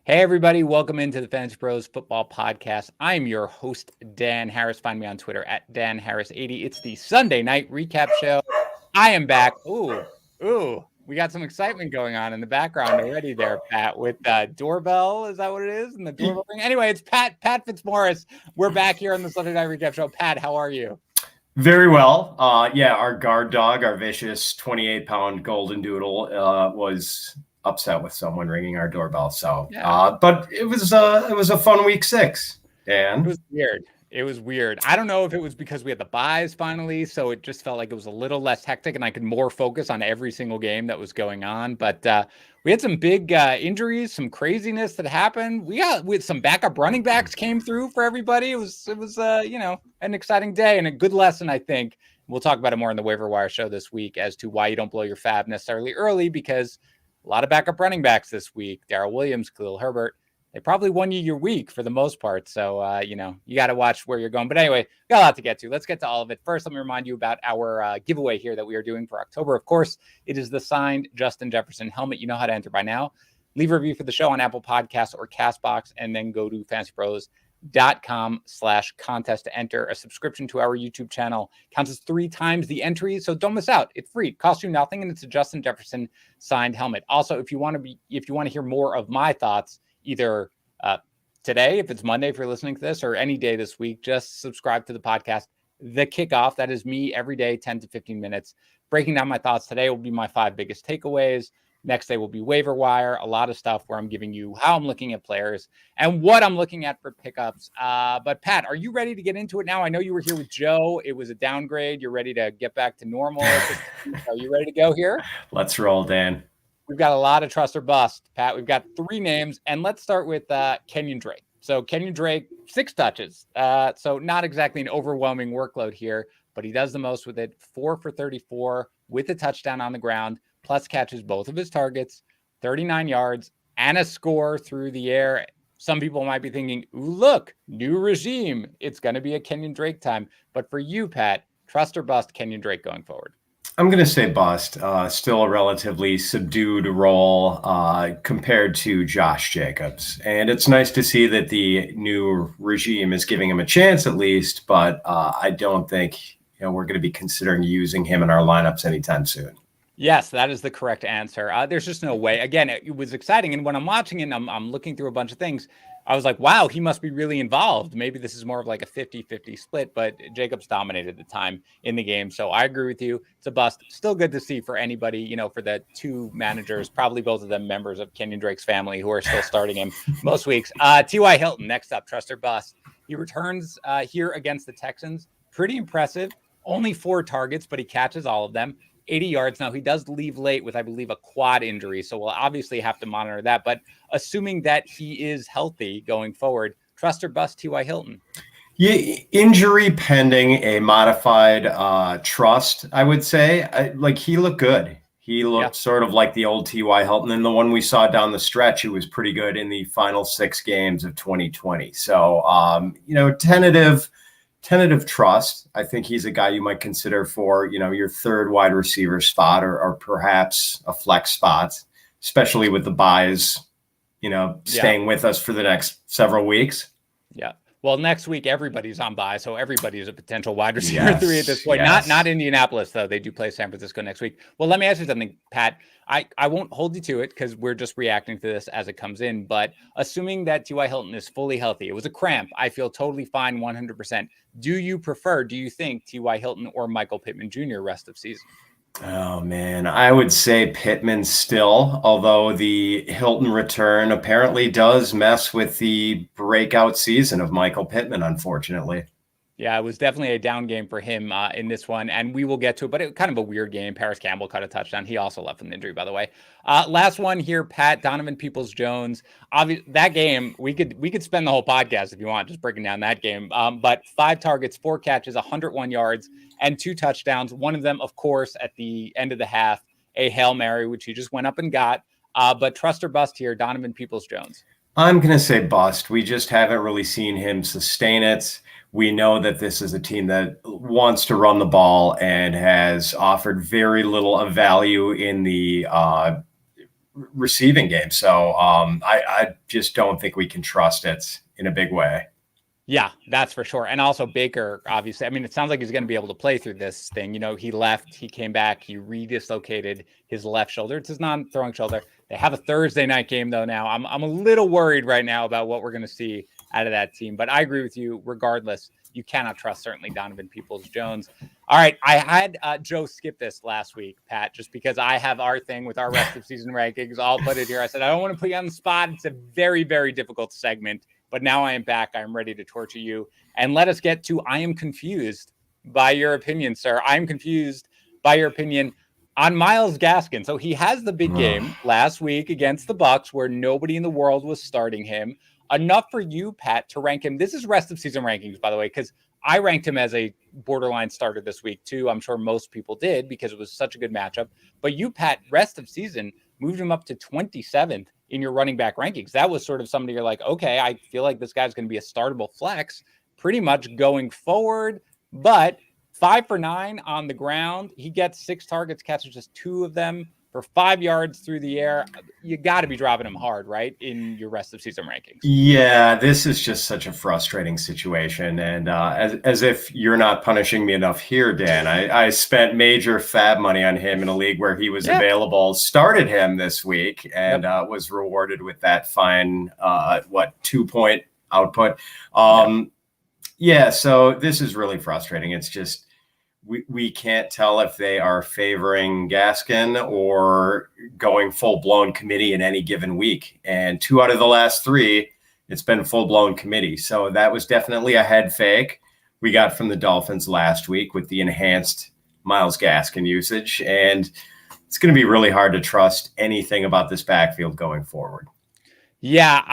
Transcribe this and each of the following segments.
Hey, everybody. Welcome into the Fantasy Pros Football Podcast. I'm your host, Dan Harris. Find me on Twitter at DanHarris80. It's the Sunday night recap show. I am back. Ooh. We got some excitement going on in the background already there, Pat, with doorbell. Is that what it is? And the doorbell thing? Anyway, it's Pat Fitzmaurice. We're back here on the Sunday night recap show. Pat, how are you? Very well. Our guard dog, our vicious 28-pound golden doodle, was upset with someone ringing our doorbell. So, but it was a fun week 6. Dan, It was weird. It was weird. I don't know if it was because we had the buys finally, so it just felt like it was a little less hectic and I could more focus on every single game that was going on. But we had some big injuries, some craziness that happened. With some backup running backs came through for everybody. It was an exciting day and a good lesson, I think. We'll talk about it more in the Waiver Wire show this week as to why you don't blow your fab necessarily early, because a lot of backup running backs this week. Darrell Williams, Khalil Herbert. They probably won you your week for the most part. So, you got to watch where you're going. But anyway, got a lot to get to. Let's get to all of it. First, let me remind you about our giveaway here that we are doing for October. Of course, it is the signed Justin Jefferson helmet. You know how to enter by now. Leave a review for the show on Apple Podcasts or CastBox, and then go to fantasypros.com/contest to enter. A subscription to our YouTube channel counts as 3 times the entry, so don't miss out. It's free, it costs you nothing, and it's a Justin Jefferson signed helmet. Also, if you want to hear more of my thoughts, either today, if it's Monday, if you're listening to this, or any day this week, just subscribe to the podcast, The Kickoff. That is me every day, 10 to 15 minutes, breaking down my thoughts. Today will be my 5 biggest takeaways. Next day will be Waiver Wire, a lot of stuff where I'm giving you how I'm looking at players and what I'm looking at for pickups. But Pat, are you ready to get into it now? I know you were here with Joe. It was a downgrade. You're ready to get back to normal. Are you ready to go here? Let's roll, Dan. We've got a lot of trust or bust, Pat. We've got 3 names, and let's start with Kenyan Drake. So Kenyan Drake, 6 touches. So not exactly an overwhelming workload here, but he does the most with it. 4 for 34 with a touchdown on the ground, plus catches both of his targets, 39 yards, and a score through the air. Some people might be thinking, ooh, look, new regime. It's going to be a Kenyan Drake time. But for you, Pat, trust or bust Kenyan Drake going forward? I'm going to say bust. Still a relatively subdued role compared to Josh Jacobs. And it's nice to see that the new regime is giving him a chance at least, but I don't think we're going to be considering using him in our lineups anytime soon. Yes, that is the correct answer. There's just no way. Again, it was exciting. And when I'm watching it, I'm looking through a bunch of things. I was like, wow, he must be really involved. Maybe this is more of like a 50-50 split, but Jacobs dominated the time in the game. So I agree with you. It's a bust. Still good to see for anybody, for the 2 managers, probably both of them members of Kenyan Drake's family, who are still starting him most weeks. T.Y. Hilton, next up, trust or bust. He returns here against the Texans. Pretty impressive. Only 4 targets, but he catches all of them. 80 yards. Now, he does leave late with, I believe, a quad injury, so we'll obviously have to monitor that. But assuming that he is healthy going forward, trust or bust T.Y. Hilton? Yeah, injury pending, a modified trust, I would say. He looked good. He looked sort of like the old T.Y. Hilton, and the one we saw down the stretch, he was pretty good in the final 6 games of 2020. So, tentative trust. I think he's a guy you might consider for, your 3rd wide receiver spot or perhaps a flex spot, especially with the buys, staying with us for the next several weeks. Yeah. Well, next week, everybody's on bye, so everybody is a potential wide receiver 3 at this point. Yes. Not Indianapolis, though. They do play San Francisco next week. Well, let me ask you something, Pat. I won't hold you to it because we're just reacting to this as it comes in. But assuming that T.Y. Hilton is fully healthy, it was a cramp. I feel totally fine 100%. Do you think T.Y. Hilton or Michael Pittman Jr. rest of season? Oh, man, I would say Pittman still, although the Hilton return apparently does mess with the breakout season of Michael Pittman, unfortunately. Yeah, it was definitely a down game for him in this one, and we will get to it, but it was kind of a weird game. Paris Campbell caught a touchdown. He also left with an injury, by the way. Last one here, Pat, Donovan Peoples-Jones. That game, we could spend the whole podcast if you want, just breaking down that game. But 5 targets, 4 catches, 101 yards, and 2 touchdowns. One of them, of course, at the end of the half, a Hail Mary, which he just went up and got. But trust or bust here, Donovan Peoples-Jones? I'm going to say bust. We just haven't really seen him sustain it. We know that this is a team that wants to run the ball and has offered very little of value in the receiving game. So I just don't think we can trust it in a big way. Yeah, that's for sure. And also Baker, obviously, I mean, it sounds like he's going to be able to play through this thing. He left, he came back, he redislocated his left shoulder. It's his non-throwing shoulder. They have a Thursday night game though. Now I'm a little worried right now about what we're going to see out of that team, but I agree with you. Regardless, you cannot trust certainly Donovan Peoples-Jones. All right. I had Joe skip this last week, Pat, just because I have our thing with our rest of season rankings. I'll put it here. I said, I don't want to put you on the spot. It's a very, very difficult segment. But now I am back. I am ready to torture you. And let us get to I am confused by your opinion, sir. I am confused by your opinion on Myles Gaskin. So he has the big game last week against the Bucs where nobody in the world was starting him. Enough for you, Pat, to rank him. This is rest of season rankings, by the way, because I ranked him as a borderline starter this week, too. I'm sure most people did because it was such a good matchup. But you, Pat, rest of season moved him up to 27th in your running back rankings. That was sort of somebody you're like, okay, I feel like this guy's going to be a startable flex pretty much going forward. But 5 for 9 on the ground. He gets 6 targets, catches just 2 of them for 5 yards through the air. You got to be dropping him hard, right, in your rest of season rankings. Yeah, this is just such a frustrating situation. And as if you're not punishing me enough here, Dan, I spent major fab money on him in a league where he was available, started him this week, and was rewarded with that fine, 2-point output. Yeah, so this is really frustrating. It's just we can't tell if they are favoring Gaskin or going full-blown committee in any given week. And 2 out of the last 3, it's been full-blown committee. So that was definitely a head fake we got from the Dolphins last week with the enhanced Myles Gaskin usage. And it's going to be really hard to trust anything about this backfield going forward. Yeah,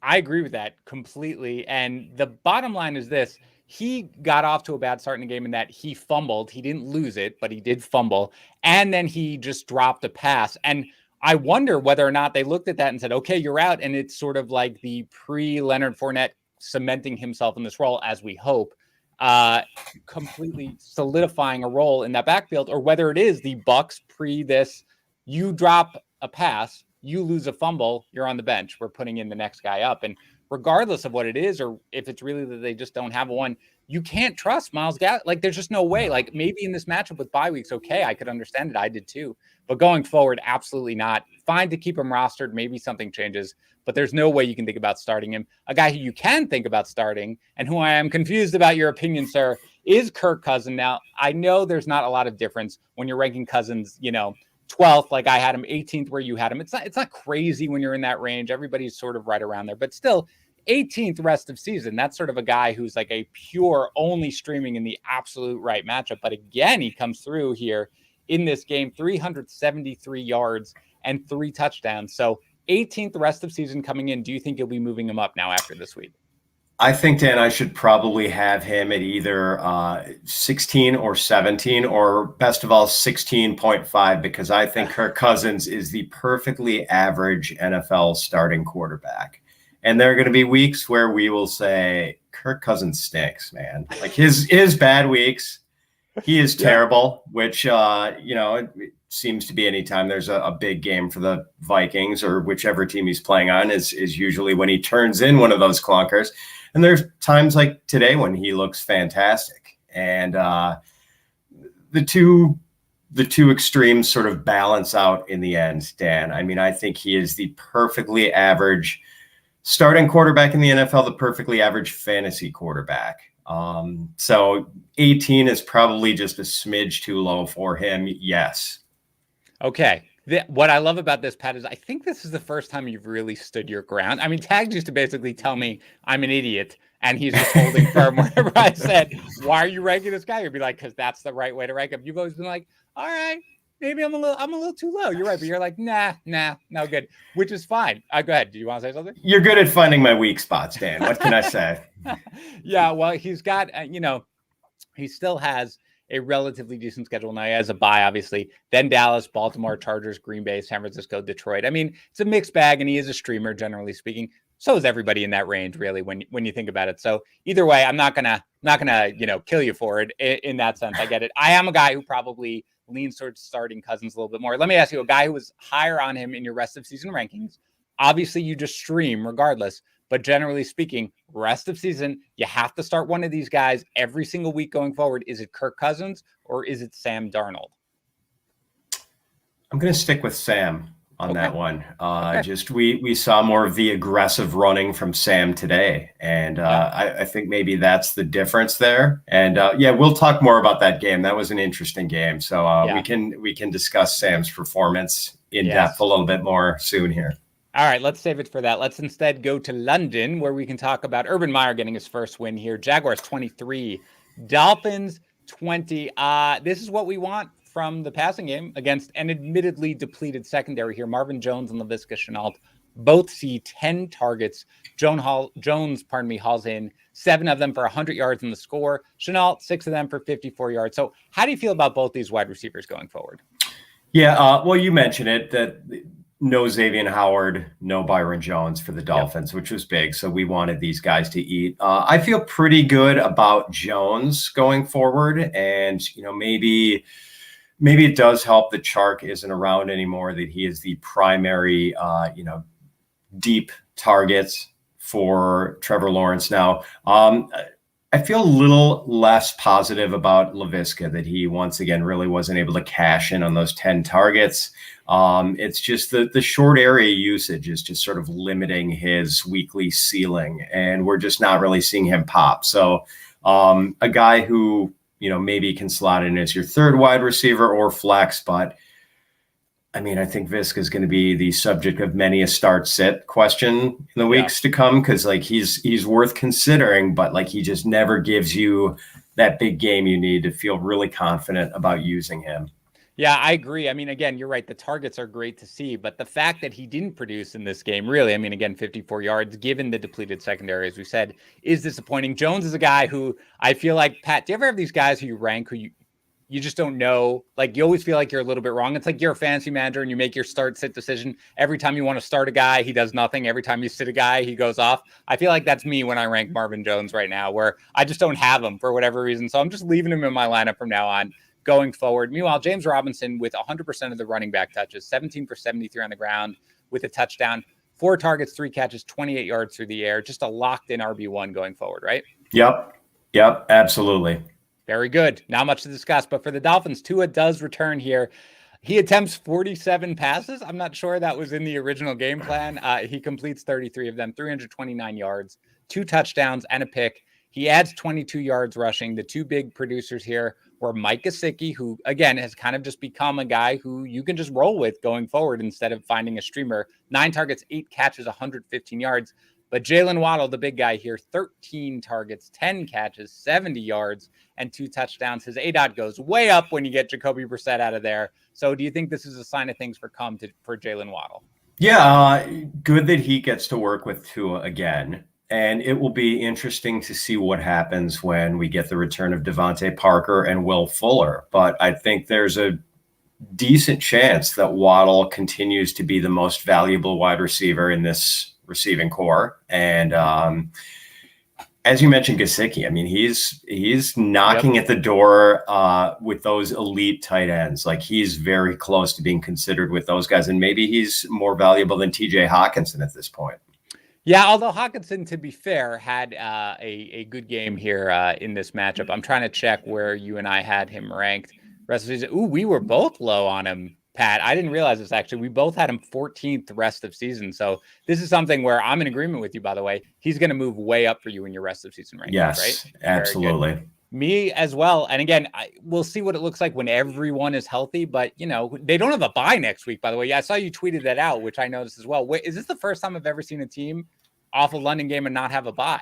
I agree with that completely. And the bottom line is this. He got off to a bad start in the game in that he fumbled. He didn't lose it, but he did fumble. And then he just dropped a pass. And I wonder whether or not they looked at that and said, okay, you're out. And it's sort of like the pre-Leonard Fournette cementing himself in this role, as we hope, completely solidifying a role in that backfield, or whether it is the Bucs pre this, you drop a pass, you lose a fumble, you're on the bench. We're putting in the next guy up. And regardless of what it is, or if it's really that they just don't have one, you can't trust Myles Gaskin. Like, there's just no way. Like, maybe in this matchup with bye weeks, okay, I could understand it. I did too. But going forward, absolutely not. Fine to keep him rostered. Maybe something changes, but there's no way you can think about starting him. A guy who you can think about starting, and who I am confused about your opinion, sir, is Kirk Cousins. Now, I know there's not a lot of difference when you're ranking Cousins, 12th, like I had him, 18th where you had him. It's not crazy when you're in that range. Everybody's sort of right around there, but still 18th rest of season. That's sort of a guy who's like a pure only streaming in the absolute right matchup. But again, he comes through here in this game, 373 yards and 3 touchdowns. So 18th rest of season coming in. Do you think you'll be moving him up now after this week? I think, Dan, I should probably have him at either 16 or 17, or best of all, 16.5, because I think Kirk Cousins is the perfectly average NFL starting quarterback. And there are going to be weeks where we will say, Kirk Cousins stinks, man. Like his bad weeks, he is terrible, which, it seems to be anytime there's a big game for the Vikings or whichever team he's playing on is usually when he turns in one of those clunkers. And there's times like today when he looks fantastic. And the two extremes sort of balance out in the end, Dan. I mean, I think he is the perfectly average starting quarterback in the NFL, the perfectly average fantasy quarterback. So 18 is probably just a smidge too low for him. Yes. Okay. What I love about this, Pat, is I think this is the first time you've really stood your ground. I mean, Tags used to basically tell me I'm an idiot, and he's just holding firm whenever I said, why are you ranking this guy? You'd be like, because that's the right way to rank him. You've always been like, all right, maybe I'm a little too low. You're right. But you're like, nah, no good, which is fine. Go ahead. Do you want to say something? You're good at finding my weak spots, Dan. What can I say? Yeah, well, he's got, he still has a relatively decent schedule. Now he has a bye, obviously, then Dallas, Baltimore, Chargers, Green Bay, San Francisco, Detroit. I mean, it's a mixed bag, and he is a streamer, generally speaking. So is everybody in that range, really, when you think about it. So either way, I'm not gonna kill you for it in that sense. I get it. I am a guy who probably leans towards starting Cousins a little bit more. Let me ask you, a guy who was higher on him in your rest of season rankings. Obviously, you just stream regardless. But generally speaking, rest of season, you have to start one of these guys every single week going forward. Is it Kirk Cousins or is it Sam Darnold? I'm going to stick with Sam on that one. Okay. Just we saw more of the aggressive running from Sam today. And I think maybe that's the difference there. And we'll talk more about that game. That was an interesting game. So we can discuss Sam's performance in depth a little bit more soon here. All right, let's save it for that. Let's instead go to London, where we can talk about Urban Meyer getting his first win here. Jaguars 23, Dolphins 20. This is what we want from the passing game against an admittedly depleted secondary here. Marvin Jones and Laviska Shenault both see 10 targets. Jones, hauls in 7 of them for 100 yards in the score. Shenault, 6 of them for 54 yards. So how do you feel about both these wide receivers going forward? Yeah, well, you mentioned it, that no Xavier Howard, no Byron Jones for the Dolphins, which was big. So we wanted these guys to eat. I feel pretty good about Jones going forward. And, maybe it does help that Chark isn't around anymore, that he is the primary, deep targets for Trevor Lawrence now. I feel a little less positive about Laviska, that he once again really wasn't able to cash in on those 10 targets. It's just the short area usage is just sort of limiting his weekly ceiling, and we're just not really seeing him pop. So a guy who, maybe can slot in as your third wide receiver or flex, but I mean, I think Viska is going to be the subject of many a start-sit question in the weeks to come, because he's worth considering, but he just never gives you that big game you need to feel really confident about using him. Yeah, I agree. I mean, again, you're right. The targets are great to see, but the fact that he didn't produce in this game, really, I mean, again, 54 yards, given the depleted secondary, as we said, is disappointing. Jones is a guy who I feel like, Pat, do you ever have these guys who you rank who you just don't know? You always feel like you're a little bit wrong. It's like you're a fantasy manager and you make your start-sit decision. Every time you want to start a guy, he does nothing. Every time you sit a guy, he goes off. I feel like that's me when I rank Marvin Jones right now, where I just don't have him for whatever reason. So I'm just leaving him in my lineup from now on going forward. Meanwhile, James Robinson with 100% of the running back touches, 17 for 73 on the ground with a touchdown, 4 targets, 3 catches, 28 yards through the air. Just a locked-in RB1 going forward, right? Yep, absolutely. Very good. Not much to discuss, but for the Dolphins, Tua does return here. He attempts 47 passes. I'm not sure that was in the original game plan. He completes 33 of them, 329 yards, 2 touchdowns, and a pick. He adds 22 yards rushing. The 2 big producers here were Mike Gesicki, who, again, has kind of just become a guy who you can just roll with going forward instead of finding a streamer. 9 targets, 8 catches, 115 yards. But Jalen Waddle, the big guy here, 13 targets, 10 catches, 70 yards, and 2 touchdowns. His ADOT goes way up when you get Jacoby Brissett out of there. So do you think this is a sign of things for Jalen Waddle? Yeah, good that he gets to work with Tua again. And it will be interesting to see what happens when we get the return of Devontae Parker and Will Fuller. But I think there's a decent chance that Waddle continues to be the most valuable wide receiver in this receiving core. And as you mentioned, Gesicki, I mean, he's knocking at the door with those elite tight ends. He's very close to being considered with those guys. And maybe he's more valuable than TJ Hawkinson at this point. Yeah, although Hawkinson, to be fair, had a good game here in this matchup. I'm trying to check where you and I had him ranked. Rest of season. Ooh, we were both low on him, Pat. I didn't realize this, actually. We both had him 14th rest of season. So this is something where I'm in agreement with you, by the way. He's going to move way up for you in your rest of season rankings, yes, right? Absolutely. Me as well. And again, we'll see what it looks like when everyone is healthy. But, they don't have a bye next week, by the way. Yeah, I saw you tweeted that out, which I noticed as well. Wait, is this the first time I've ever seen a team off a London game and not have a bye?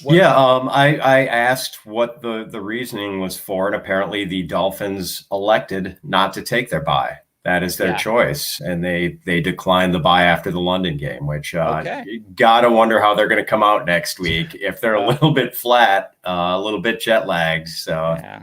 I asked what the reasoning was for, and apparently the Dolphins elected not to take their bye. That is their choice, and they declined the bye after the London game, which you gotta wonder how they're going to come out next week if they're a little bit flat, a little bit jet lagged. So. Yeah.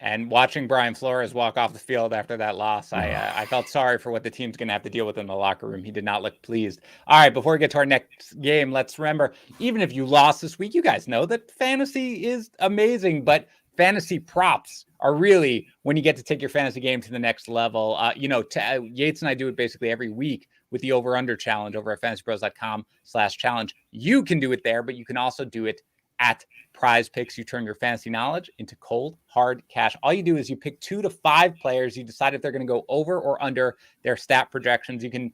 And watching Brian Flores walk off the field after that loss, I felt sorry for what the team's going to have to deal with in the locker room. He did not look pleased. All right, before we get to our next game, let's remember, even if you lost this week, you guys know that fantasy is amazing, but fantasy props are really when you get to take your fantasy game to the next level. Yates and I do it basically every week with the over-under challenge over at fantasypros.com/challenge. You can do it there, but you can also do it at Prize Picks. You turn your fantasy knowledge into cold, hard cash. All you do is you pick 2 to 5 players. You decide if they're going to go over or under their stat projections. You can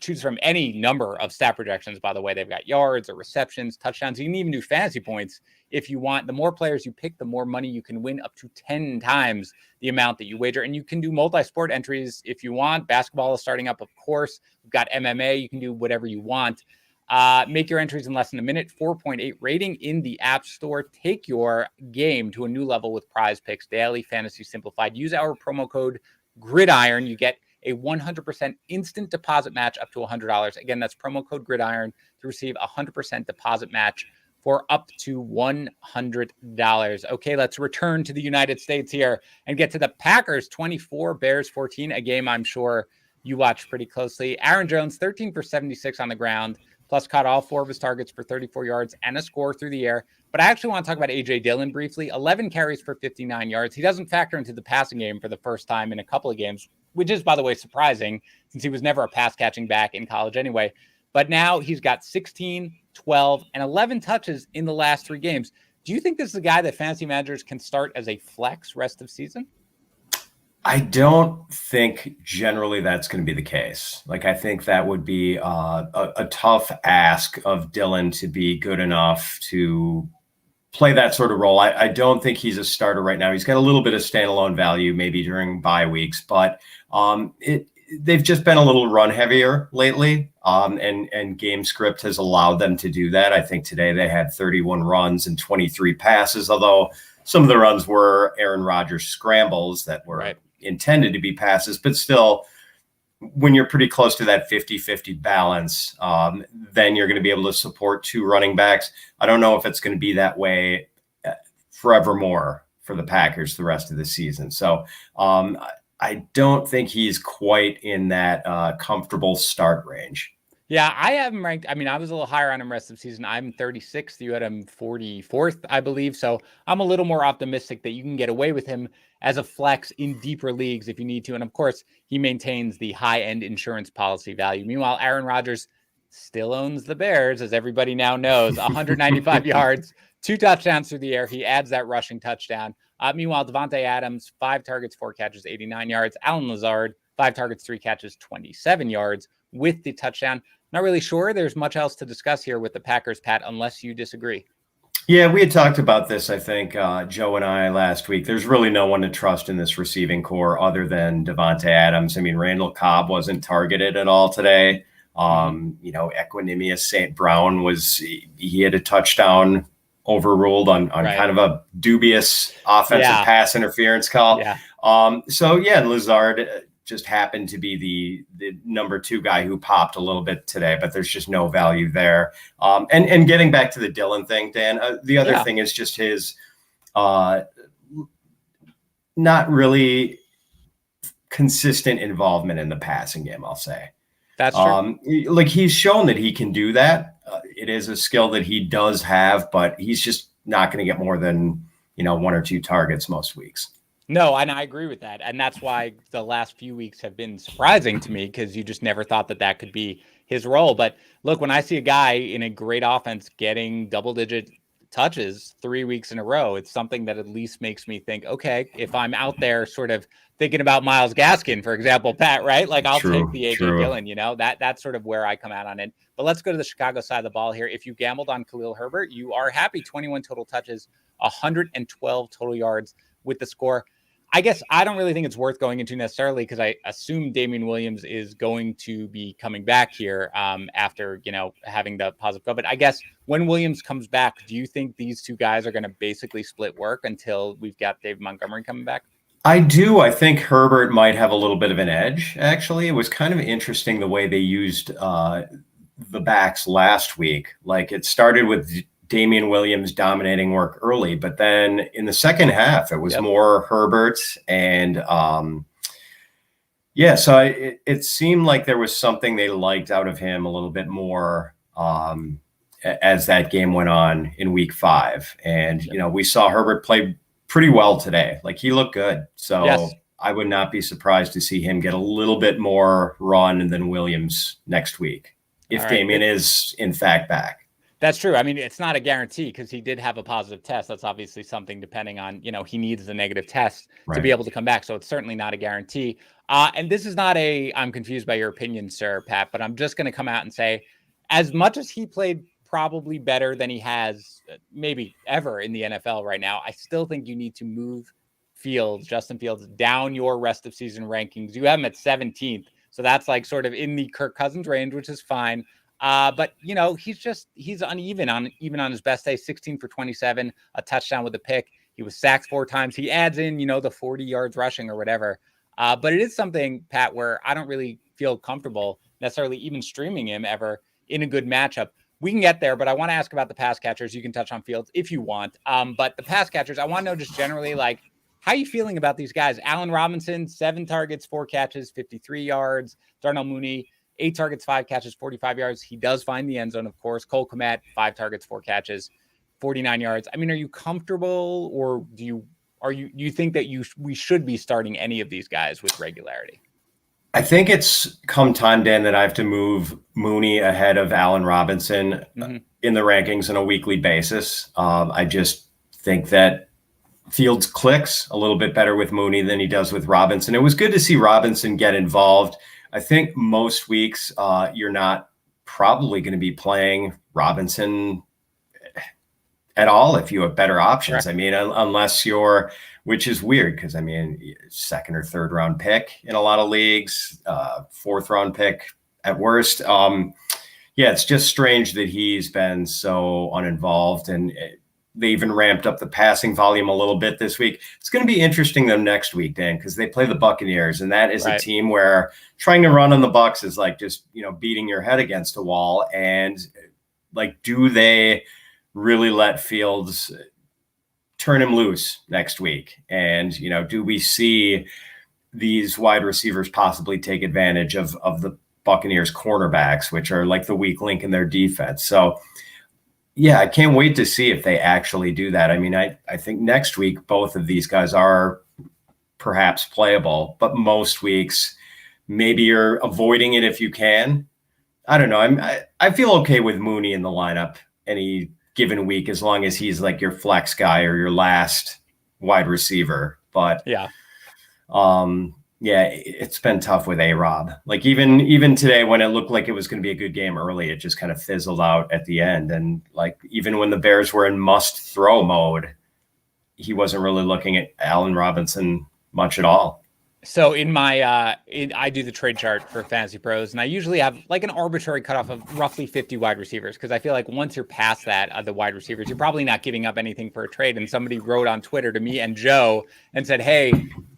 choose from any number of stat projections, by the way. They've got yards or receptions, touchdowns. You can even do fantasy points if you want. The more players you pick, the more money you can win, up to 10 times the amount that you wager. And you can do multi-sport entries if you want. Basketball is starting up, of course. We've got MMA. You can do whatever you want. Make your entries in less than a minute. 4.8 rating in the App Store. Take your game to a new level with Prize Picks Daily Fantasy Simplified. Use our promo code GRIDIRON. You get a 100% instant deposit match up to $100. Again, that's promo code GRIDIRON to receive a 100% deposit match for up to $100. Okay, let's return to the United States here and get to the Packers 24, Bears 14, a game I'm sure you watched pretty closely. Aaron Jones, 13 for 76 on the ground, plus caught all 4 of his targets for 34 yards and a score through the air. But I actually want to talk about A.J. Dillon briefly. 11 carries for 59 yards. He doesn't factor into the passing game for the first time in a couple of games, which is, by the way, surprising since he was never a pass-catching back in college anyway. But now he's got 16, 12, and 11 touches in the last 3 games. Do you think this is a guy that fantasy managers can start as a flex rest of season? I don't think generally that's going to be the case. Like, I think that would be a tough ask of Dillon to be good enough to play that sort of role. I don't think he's a starter right now. He's got a little bit of standalone value maybe during bye weeks, but they've just been a little run heavier lately, and game script has allowed them to do that. I think today they had 31 runs and 23 passes, although some of the runs were Aaron Rodgers scrambles that were intended to be passes, but still, when you're pretty close to that 50-50 balance, then you're going to be able to support 2 running backs. I don't know if it's going to be that way forevermore for the Packers the rest of the season. So I don't think he's quite in that comfortable start range. Yeah, I have him ranked. I mean, I was a little higher on him rest of the season. I'm 36th. You had him 44th, I believe. So I'm a little more optimistic that you can get away with him as a flex in deeper leagues if you need to. And of course, he maintains the high-end insurance policy value. Meanwhile, Aaron Rodgers still owns the Bears, as everybody now knows. 195 yards, 2 touchdowns through the air. He adds that rushing touchdown. Meanwhile, Devontae Adams, 5 targets, 4 catches, 89 yards. Allen Lazard, 5 targets, 3 catches, 27 yards with the touchdown. Not really sure there's much else to discuss here with the Packers, Pat, unless you disagree. Yeah, we had talked about this, I think, Joe and I last week. There's really no one to trust in this receiving core other than Devontae Adams. I mean, Randall Cobb wasn't targeted at all today. Equanimous St. Brown he had a touchdown overruled on kind of a dubious offensive pass interference call. Yeah. And Lazard just happened to be the number 2 guy who popped a little bit today, but there's just no value there. And getting back to the Dillon thing, Dan, the other thing is just his not really consistent involvement in the passing game, I'll say. That's true. Like, he's shown that he can do that. It is a skill that he does have, but he's just not going to get more than, 1 or 2 targets most weeks. No, and I agree with that. And that's why the last few weeks have been surprising to me, because you just never thought that could be his role. But look, when I see a guy in a great offense getting double-digit touches 3 weeks in a row, it's something that at least makes me think, okay, if I'm out there sort of thinking about Myles Gaskin, for example, Pat, right? Like, I'll take the A.J. Dillon, that's sort of where I come out on it. But let's go to the Chicago side of the ball here. If you gambled on Khalil Herbert, you are happy. 21 total touches, 112 total yards with the score. I guess I don't really think it's worth going into necessarily, because I assume Damian Williams is going to be coming back here after, having the positive COVID. I guess when Williams comes back, do you think these 2 guys are going to basically split work until we've got David Montgomery coming back? I do. I think Herbert might have a little bit of an edge, actually. It was kind of interesting the way they used the backs last week. Like, it started with Damian Williams dominating work early, but then in the second half, it was more Herbert. And so it seemed like there was something they liked out of him a little bit more as that game went on in week 5. And, we saw Herbert play pretty well today. Like he looked good. So Yes. I would not be surprised to see him get a little bit more run than Williams next week if All right. Damian is in fact back. That's true. I mean, it's not a guarantee because he did have a positive test. That's obviously something depending on, he needs the negative test to be able to come back. So it's certainly not a guarantee. And this is not I'm confused by your opinion, sir, Pat, but I'm just going to come out and say, as much as he played probably better than he has maybe ever in the NFL right now, I still think you need to move Justin Fields, down your rest of season rankings. You have him at 17th. So that's like sort of in the Kirk Cousins range, which is fine. But he's uneven even on his best day. 16 for 27, a touchdown with a pick. He was sacked 4 times. He adds in, the 40 yards rushing or whatever. But it is something, Pat, where I don't really feel comfortable necessarily even streaming him ever in a good matchup. We can get there, but I want to ask about the pass catchers. You can touch on Fields if you want. But the pass catchers, I want to know just generally, like, how are you feeling about these guys? Allen Robinson, 7 targets, 4 catches, 53 yards. Darnell Mooney, 8 targets, 5 catches, 45 yards. He does find the end zone, of course. Cole Kmet, 5 targets, 4 catches, 49 yards. I mean, are you comfortable, or do you think that we should be starting any of these guys with regularity? I think it's come time, Dan, that I have to move Mooney ahead of Allen Robinson in the rankings on a weekly basis. I just think that Fields clicks a little bit better with Mooney than he does with Robinson. It was good to see Robinson get involved. I think most weeks you're not probably going to be playing Robinson at all if you have better options. Correct. I mean, unless you're, which is weird because, I mean, 2nd or 3rd round pick in a lot of leagues, 4th round pick at worst. It's just strange that he's been so uninvolved, and they even ramped up the passing volume a little bit this week. It's going to be interesting though next week, Dan, because they play the Buccaneers, and that is a team where trying to run on the Bucs is like just, beating your head against a wall. And like, do they really let Fields turn him loose next week? And, do we see these wide receivers possibly take advantage of the Buccaneers cornerbacks, which are like the weak link in their defense? So yeah, I can't wait to see if they actually do that. I mean, I think next week, both of these guys are perhaps playable, but most weeks, maybe you're avoiding it if you can. I don't know. I feel okay with Mooney in the lineup any given week, as long as he's like your flex guy or your last wide receiver. But it's been tough with A-Rob. Like even today, when it looked like it was going to be a good game early, it just kind of fizzled out at the end. And like, even when the Bears were in must throw mode, he wasn't really looking at Allen Robinson much at all. So in my, I do the trade chart for FantasyPros, and I usually have like an arbitrary cutoff of roughly 50 wide receivers, because I feel like once you're past that, the wide receivers, you're probably not giving up anything for a trade. And somebody wrote on Twitter to me and Joe and said, hey,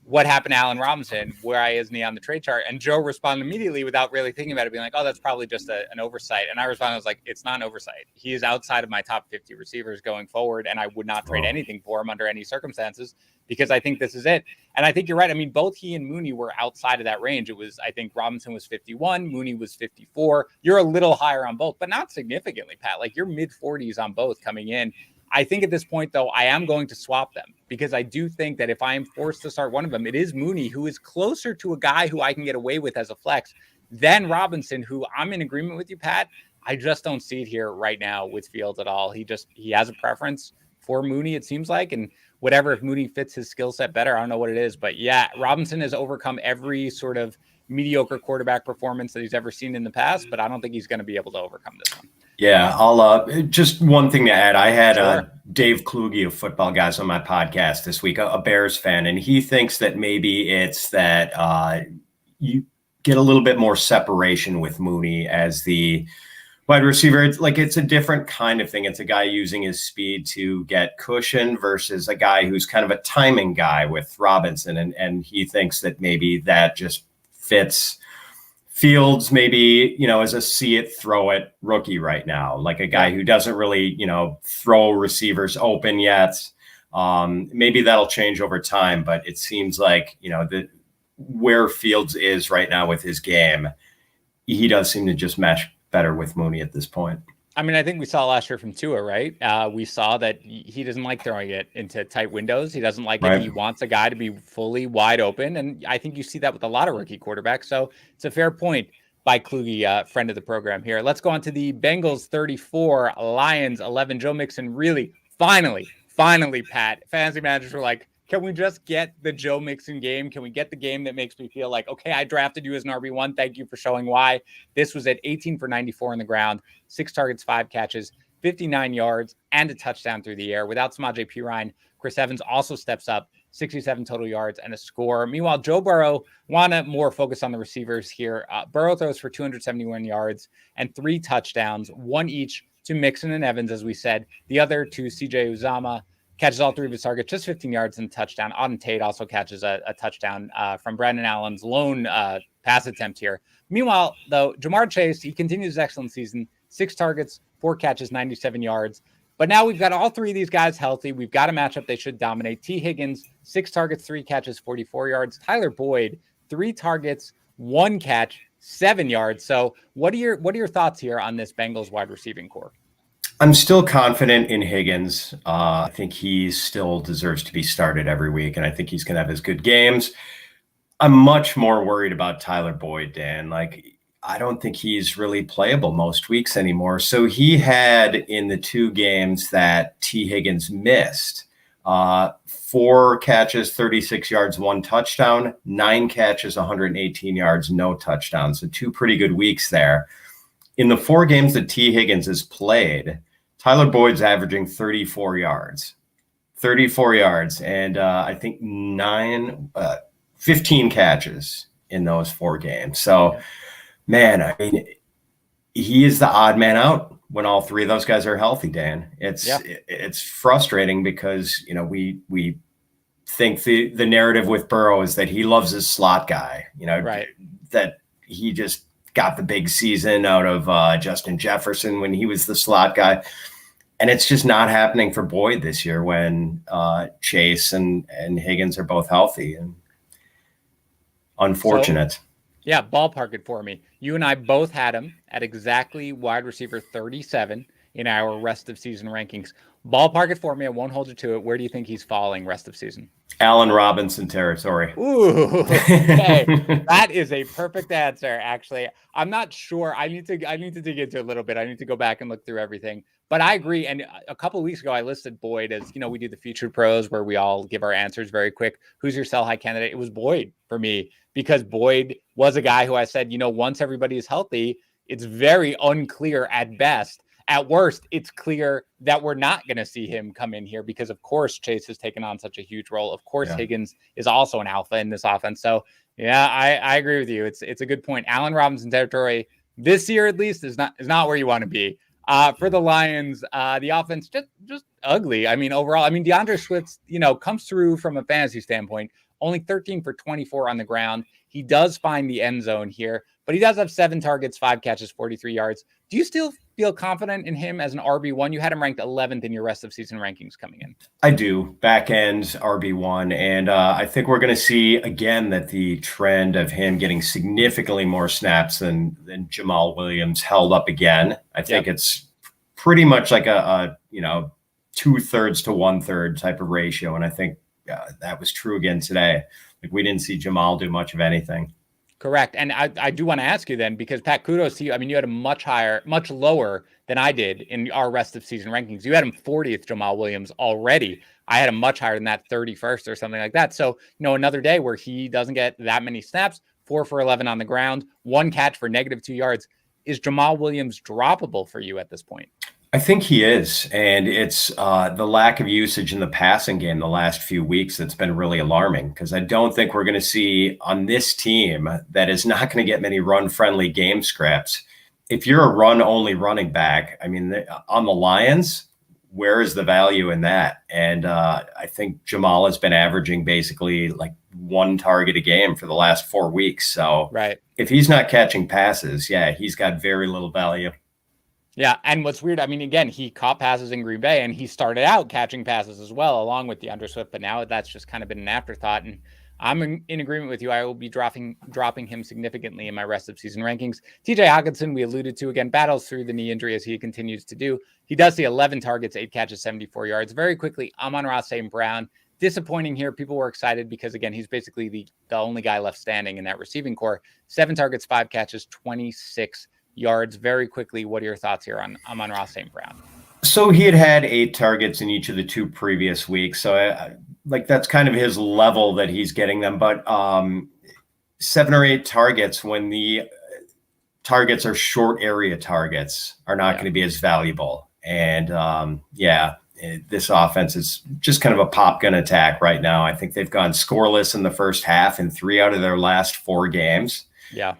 what happened to Allen Robinson? Why isn't he on the trade chart? And Joe responded immediately without really thinking about it, being like, oh, that's probably just an oversight. And I responded, I was like, it's not an oversight. He is outside of my top 50 receivers going forward, and I would not trade anything for him under any circumstances, because I think this is it. And I think you're right. I mean, both he and Mooney were outside of that range. It was, I think Robinson was 51, Mooney was 54. You're a little higher on both, but not significantly, Pat. Like, you're mid 40s on both coming in. I think at this point, though, I am going to swap them, because I do think that if I am forced to start one of them, it is Mooney, who is closer to a guy who I can get away with as a flex than Robinson, who I'm in agreement with you, Pat. I just don't see it here right now with Fields at all. He has a preference for Mooney, it seems like, and whatever, if Mooney fits his skill set better, I don't know what it is. But yeah, Robinson has overcome every sort of mediocre quarterback performance that he's ever seen in the past, but I don't think he's going to be able to overcome this one. Yeah, I'll just one thing to add. I had Dave Kluge of Football Guys on my podcast this week, a Bears fan, and he thinks that maybe it's that you get a little bit more separation with Mooney as the wide receiver. It's a different kind of thing. It's a guy using his speed to get cushion versus a guy who's kind of a timing guy with Robinson, and he thinks that maybe that just fits Fields maybe, as a see it, throw it rookie right now, like a guy who doesn't really, throw receivers open yet. Maybe that'll change over time, but it seems like, where Fields is right now with his game, he does seem to just mesh better with Mooney at this point. I mean, I think we saw last year from Tua, right? We saw that he doesn't like throwing it into tight windows. He doesn't like it. Right. He wants a guy to be fully wide open. And I think you see that with a lot of rookie quarterbacks. So it's a fair point by Kluge, friend of the program here. Let's go on to the Bengals 34, Lions 11. Joe Mixon really, finally, Pat, fantasy managers were like, can we just get the Joe Mixon game? Can we get the game that makes me feel like, okay, I drafted you as an RB1. Thank you for showing why. This was at 18 for 94 on the ground. 6 targets, 5 catches, 59 yards, and a touchdown through the air. Without Samaje Perine, Chris Evans also steps up, 67 total yards and a score. Meanwhile, Joe Burrow, want to more focus on the receivers here. Burrow throws for 271 yards and 3 touchdowns, one each to Mixon and Evans, as we said. The other to CJ Uzama, catches all 3 of his targets, just 15 yards and a touchdown. Auden Tate also catches a touchdown from Brandon Allen's lone pass attempt here. Meanwhile, though, Jamar Chase, he continues his excellent season, 6 targets, 4 catches, 97 yards. But now we've got all 3 of these guys healthy. We've got a matchup they should dominate. T. Higgins, 6 targets, 3 catches, 44 yards. Tyler Boyd, 3 targets, 1 catch, 7 yards. So what are your thoughts here on this Bengals wide receiving core? I'm still confident in Higgins. I think he still deserves to be started every week, and I think he's going to have his good games. I'm much more worried about Tyler Boyd, Dan. Like, I don't think he's really playable most weeks anymore. So he had in the 2 games that T. Higgins missed, 4 catches, 36 yards, 1 touchdown, 9 catches, 118 yards, no touchdowns. So 2 pretty good weeks there. In the 4 games that T. Higgins has played, Tyler Boyd's averaging 34 yards, and I think 15 catches in those 4 games. So, man, I mean, he is the odd man out when all 3 of those guys are healthy, Dan. It's frustrating because, you know, we think the narrative with Burrow is that he loves his slot guy, you know, right, that he just got the big season out of Justin Jefferson when he was the slot guy. And it's just not happening for Boyd this year when Chase and Higgins are both healthy. And unfortunate. So, yeah, ballpark it for me. You and I both had him at exactly wide receiver 37 in our rest of season rankings. Ballpark it for me. I won't hold you to it. Where do you think he's falling rest of season? Allen Robinson territory. Ooh, okay. That is a perfect answer. Actually, I'm not sure. I need to dig into it a little bit. I need to go back and look through everything. But I agree. And a couple of weeks ago, I listed Boyd as, you know, we do the featured pros where we all give our answers very quick. Who's your sell high candidate? It was Boyd for me because Boyd was a guy who I said, you know, once everybody is healthy, it's very unclear at best. At worst, it's clear that we're not going to see him come in here because, of course, Chase has taken on such a huge role. Of course, Higgins is also an alpha in this offense. So, yeah, I agree with you. It's a good point. Allen Robinson territory this year, at least, is not where you want to be. For the Lions, the offense just ugly. I mean, overall, DeAndre Swift, you know, comes through from a fantasy standpoint. Only 13 for 24 on the ground. He does find the end zone here, but he does have 7 targets, 5 catches, 43 yards. Do you still feel confident in him as an RB1? You had him ranked 11th in your rest of season rankings coming in. I do. Back end RB1. And I think we're going to see again that the trend of him getting significantly more snaps than Jamal Williams held up again. I think it's pretty much like a 2/3 to 1/3 type of ratio. And I think that was true again today. Like, we didn't see Jamal do much of anything. Correct. And I do want to ask you then, because Pat, kudos to you. I mean, you had a much lower than I did in our rest of season rankings. You had him 40th, Jamal Williams, already. I had him much higher than that, 31st or something like that. So, you know, another day where he doesn't get that many snaps, 4 for 11 on the ground, 1 catch for -2 yards. Is Jamal Williams droppable for you at this point? I think he is, and it's the lack of usage in the passing game the last few weeks that's been really alarming, because I don't think we're going to see on this team that is not going to get many run-friendly game scripts. If you're a run-only running back, I mean, on the Lions, where is the value in that? And I think Jamal has been averaging basically like 1 target a game for the last 4 weeks. So if he's not catching passes, he's got very little value. Yeah, and what's weird, I mean, again, he caught passes in Green Bay, and he started out catching passes as well, along with DeAndre Swift, but now that's just kind of been an afterthought. And I'm in agreement with you. I will be dropping him significantly in my rest of season rankings. TJ Hawkinson, we alluded to, again, battles through the knee injury as he continues to do. He does see 11 targets, 8 catches, 74 yards. Very quickly, Amon-Ra St. Brown. Disappointing here. People were excited because, again, he's basically the only guy left standing in that receiving core. 7 targets, 5 catches, 26 yards. Very quickly, what are your thoughts here on Amon-Ra St. Brown? So he had 8 targets in each of the 2 previous weeks. So that's kind of his level that he's getting them. But 7 or 8 targets when the targets are short area targets are not going to be as valuable. And this offense is just kind of a pop gun attack right now. I think they've gone scoreless in the first half in 3 out of their last 4 games. So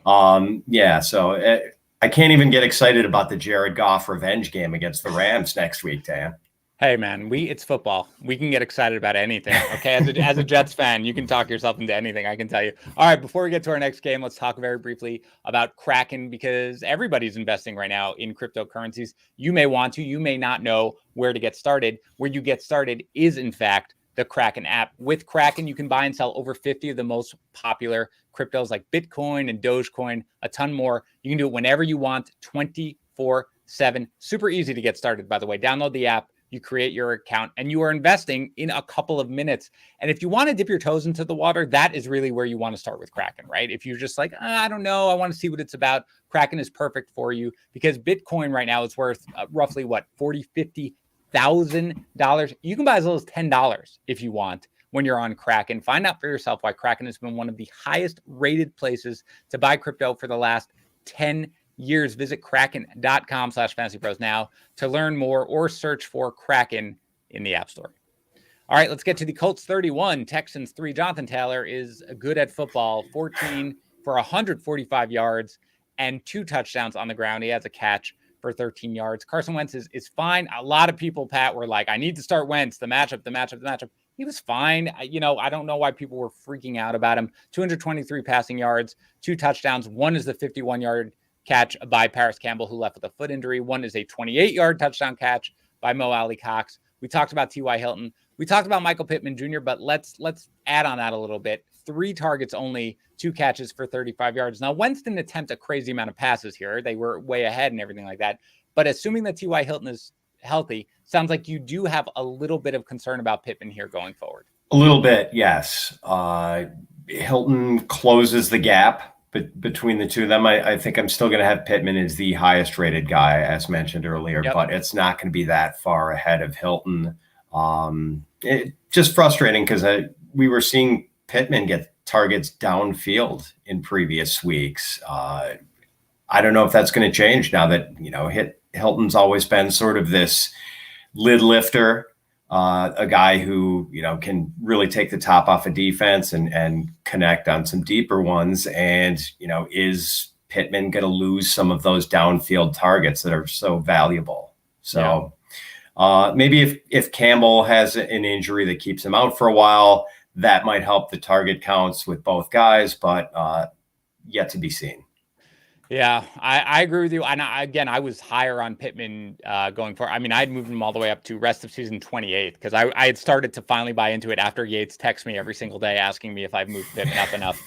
I can't even get excited about the Jared Goff revenge game against the Rams next week, Dan. Hey, man, it's football. We can get excited about anything, okay? As a Jets fan, you can talk yourself into anything, I can tell you. All right, before we get to our next game, let's talk very briefly about Kraken, because everybody's investing right now in cryptocurrencies. You may want to, you may not know where to get started. Where you get started is, in fact, the Kraken app. With Kraken, you can buy and sell over 50 of the most popular cryptos like Bitcoin and Dogecoin, a ton more. You can do it whenever you want, 24/7. Super easy to get started, by the way. Download the app. You create your account and you are investing in a couple of minutes. And if you want to dip your toes into the water, that is really where you want to start with Kraken, right? If you're just like, I don't know, I want to see what it's about, Kraken is perfect for you because Bitcoin right now is worth roughly $50,000. You can buy as little as $10 if you want when you're on Kraken. Find out for yourself why Kraken has been one of the highest rated places to buy crypto for the last 10 years. Visit kraken.com/fantasypros now to learn more or search for Kraken in the App Store. All right, let's get to the Colts 31, Texans 3. Jonathan Taylor is good at football, 14 for 145 yards and 2 touchdowns on the ground. He has a catch for 13 yards. Carson Wentz is fine. A lot of people, Pat, were like, I need to start Wentz, the matchup. He was fine. I don't know why people were freaking out about him. 223 passing yards, 2 touchdowns. One is the 51-yard catch by Paris Campbell, who left with a foot injury. One is a 28-yard touchdown catch by Mo Alley Cox. We talked about T.Y. Hilton. We talked about Michael Pittman Jr., but let's add on that a little bit. 3 targets only, 2 catches for 35 yards. Now, Wentz didn't attempt a crazy amount of passes here. They were way ahead and everything like that. But assuming that T.Y. Hilton is healthy, sounds like you do have a little bit of concern about Pittman here going forward. A little bit, yes. Hilton closes the gap between the two of them. I think I'm still going to have Pittman as the highest rated guy, as mentioned earlier, but it's not going to be that far ahead of Hilton. Just frustrating because we were seeing Pittman get targets downfield in previous weeks. I don't know if that's going to change now that, Hilton's always been sort of this lid lifter, a guy who, can really take the top off a defense and connect on some deeper ones. And, is Pittman going to lose some of those downfield targets that are so valuable? So maybe if Campbell has an injury that keeps him out for a while, that might help the target counts with both guys, but yet to be seen. Yeah, I agree with you. And I was higher on Pittman going forward. I mean, I'd moved him all the way up to rest of season 28 because I had started to finally buy into it after Yates texts me every single day asking me if I've moved Pittman up enough.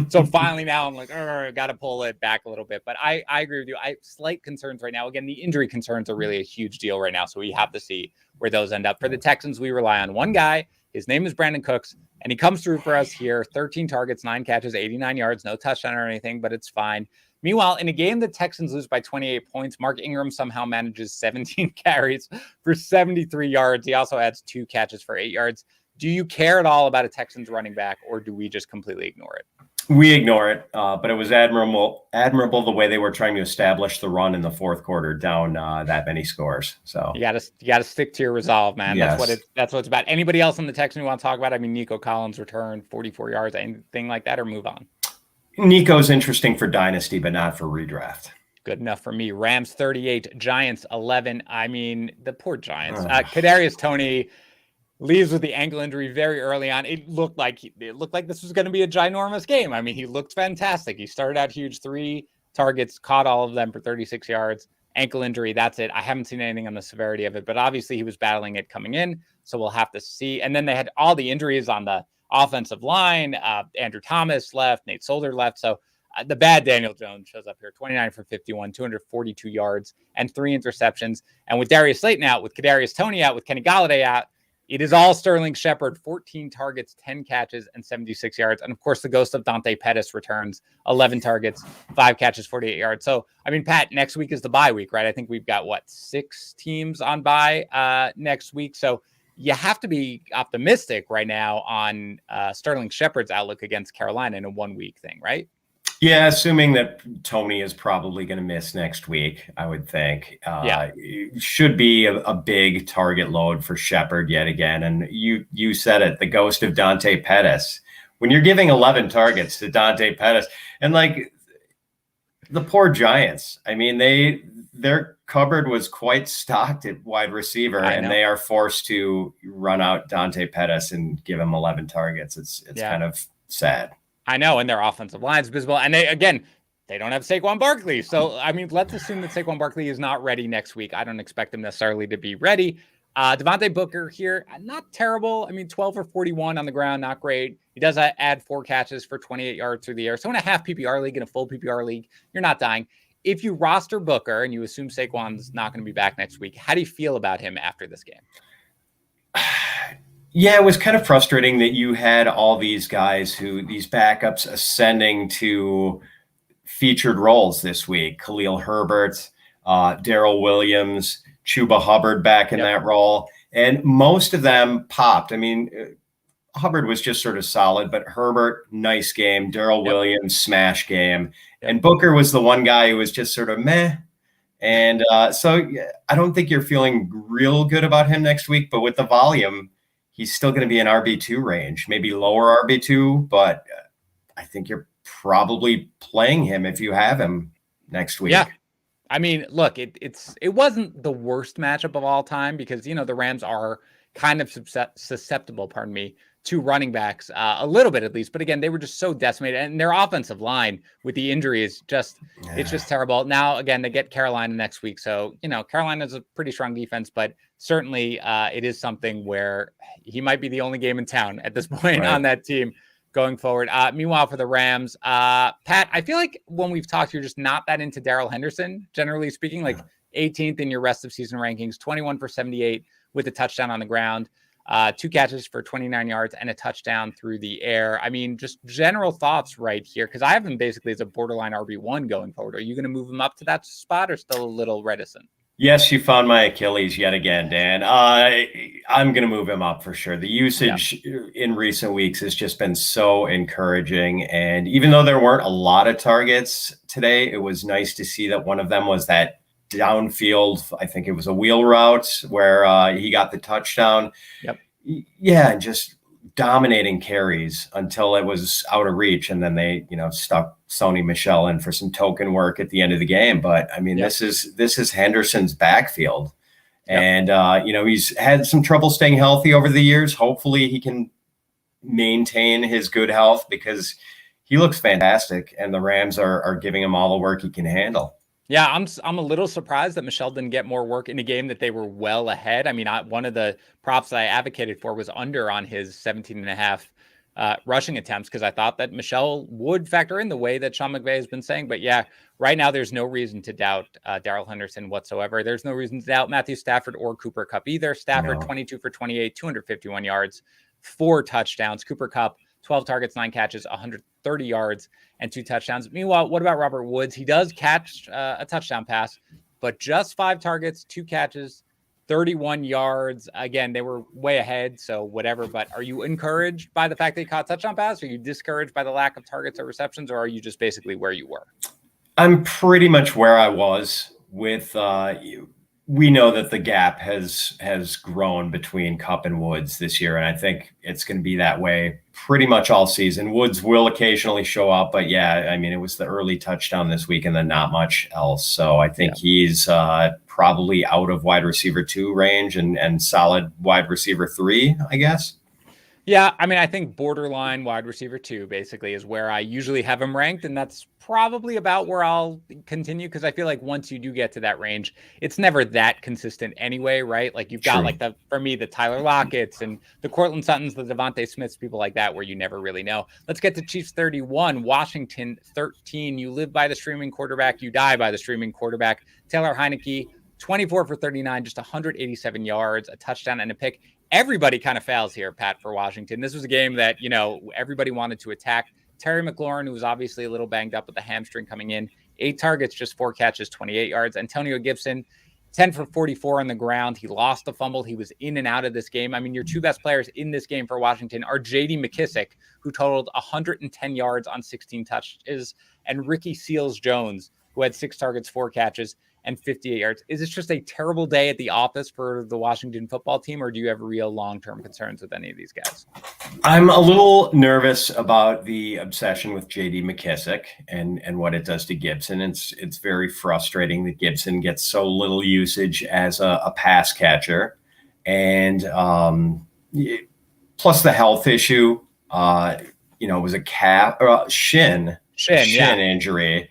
So finally now I'm like, got to pull it back a little bit. But I agree with you. Slight concerns right now. Again, the injury concerns are really a huge deal right now. So we have to see where those end up. For the Texans, we rely on one guy. His name is Brandon Cooks, and he comes through for us here. 13 targets, 9 catches, 89 yards, no touchdown or anything, but it's fine. Meanwhile, in a game the Texans lose by 28 points, Mark Ingram somehow manages 17 carries for 73 yards. He also adds 2 catches for 8 yards. Do you care at all about a Texans running back, or do we just completely ignore it? We ignore it, but it was admirable the way they were trying to establish the run in the fourth quarter down that many scores. So you gotta stick to your resolve, man. Yes. That's what it's about. Anybody else on the Texans you want to talk about? I mean, Nico Collins returned 44 yards, anything like that, or move on? Nico's interesting for dynasty, but not for redraft. Good enough for me. Rams 38, Giants 11. I mean, the poor Giants. Kadarius Toney leaves with the ankle injury very early on. It looked like this was going to be a ginormous game. I mean, he looked fantastic. He started out huge, 3 targets, caught all of them for 36 yards. Ankle injury, that's it. I haven't seen anything on the severity of it, but obviously he was battling it coming in, so we'll have to see. And then they had all the injuries on the offensive line. Andrew Thomas left, Nate Solder left. So the bad Daniel Jones shows up here, 29 for 51, 242 yards and 3 interceptions. And with Darius Slayton out, with Kadarius Toney out, with Kenny Golladay out, it is all Sterling Shepard, 14 targets, 10 catches, and 76 yards. And of course, the ghost of Dante Pettis returns, 11 targets, 5 catches, 48 yards. So, I mean, Pat, next week is the bye week, right? I think we've got, 6 teams on bye next week. So you have to be optimistic right now on Sterling Shepard's outlook against Carolina in a 1-week thing, right? Yeah, assuming that Tony is probably going to miss next week, I would think. It should be a big target load for Shepard yet again. And you said it, the ghost of Dante Pettis. When you're giving 11 targets to Dante Pettis, and like the poor Giants, I mean, their cupboard was quite stocked at wide receiver, and they are forced to run out Dante Pettis and give him 11 targets. It's kind of sad. I know, and their offensive line's visible. And they don't have Saquon Barkley. So, I mean, let's assume that Saquon Barkley is not ready next week. I don't expect him necessarily to be ready. Devontae Booker here, not terrible. I mean, 12 for 41 on the ground, not great. He does add 4 catches for 28 yards through the air. So in a half PPR league, in a full PPR league, you're not dying. If you roster Booker and you assume Saquon's not going to be back next week, how do you feel about him after this game? Yeah, it was kind of frustrating that you had all these guys these backups ascending to featured roles this week. Khalil Herbert, Darrell Williams, Chuba Hubbard back in that role. And most of them popped. I mean, Hubbard was just sort of solid, but Herbert, nice game. Darrell Williams, smash game. And Booker was the one guy who was just sort of meh. And so I don't think you're feeling real good about him next week, but with the volume, he's still going to be in RB2 range, maybe lower RB2, but I think you're probably playing him if you have him next week. Yeah. I mean, look, it wasn't the worst matchup of all time because, the Rams are kind of susceptible, to running backs a little bit at least. But again, they were just so decimated, and their offensive line with the injury is it's just terrible. Now, again, they get Carolina next week. So, Carolina's a pretty strong defense, but certainly it is something where he might be the only game in town at this point on that team going forward. Meanwhile, for the Rams, Pat, I feel like when we've talked, you're just not that into Darrell Henderson, generally speaking, like 18th in your rest of season rankings, 21 for 78 with a touchdown on the ground. 2 catches for 29 yards and a touchdown through the air. I mean, just general thoughts right here, because I have him basically as a borderline RB1 going forward. Are you going to move him up to that spot or still a little reticent? Yes, you found my Achilles yet again, Dan. I'm going to move him up for sure. The usage in recent weeks has just been so encouraging. And even though there weren't a lot of targets today, it was nice to see that one of them was that downfield, I think it was a wheel route where he got the touchdown. Yeah, just dominating carries until it was out of reach, and then they stuck Sony Michel in for some token work at the end of the game. But I mean, this is Henderson's backfield, and he's had some trouble staying healthy over the years. Hopefully he can maintain his good health because he looks fantastic, and the Rams are giving him all the work he can handle. Yeah, I'm a little surprised that Michel didn't get more work in a game that they were well ahead. I mean, one of the props that I advocated for was under on his 17 and a half rushing attempts because I thought that Michel would factor in the way that Sean McVay has been saying. But yeah, right now there's no reason to doubt Darrell Henderson whatsoever. There's no reason to doubt Matthew Stafford or Cooper Kupp either. Stafford, 22 for 28, 251 yards, 4 touchdowns. Cooper Kupp, 12 targets, 9 catches, 130 yards, and 2 touchdowns. Meanwhile, what about Robert Woods? He does catch a touchdown pass, but just 5 targets, 2 catches, 31 yards. Again, they were way ahead, so whatever. But are you encouraged by the fact that he caught a touchdown pass? Are you discouraged by the lack of targets or receptions, or are you just basically where you were? I'm pretty much where I was with we know that the gap has grown between Kupp and Woods this year, and I think it's going to be that way pretty much all season. Woods will occasionally show up, but yeah, I mean, it was the early touchdown this week and then not much else. So I think he's probably out of wide receiver 2 range and solid wide receiver 3, I guess. Yeah, I mean, I think borderline wide receiver 2 basically is where I usually have him ranked, and that's probably about where I'll continue because I feel like once you do get to that range, it's never that consistent anyway, right? Like you've got True. like for me, the Tyler Lockett's and the Cortland Suttons, the Devontae Smiths, people like that where you never really know. Let's get to Chiefs 31, Washington 13. You live by the streaming quarterback, you die by the streaming quarterback. Taylor Heineke, 24 for 39, just 187 yards, a touchdown and a pick. Everybody kind of fails here, Pat, for Washington. This was a game that, everybody wanted to attack. Terry McLaurin, who was obviously a little banged up with the hamstring coming in, 8 targets, just 4 catches, 28 yards. Antonio Gibson, 10 for 44 on the ground. He lost the fumble. He was in and out of this game. I mean, your 2 best players in this game for Washington are J.D. McKissick, who totaled 110 yards on 16 touches, and Ricky Seals-Jones, who had 6 targets, 4 catches, and 58 yards. Is this just a terrible day at the office for the Washington football team, or do you have real long-term concerns with any of these guys? I'm a little nervous about the obsession with J.D. McKissick and what it does to Gibson. It's very frustrating that Gibson gets so little usage as a pass catcher. And plus the health issue, it was a calf or shin injury.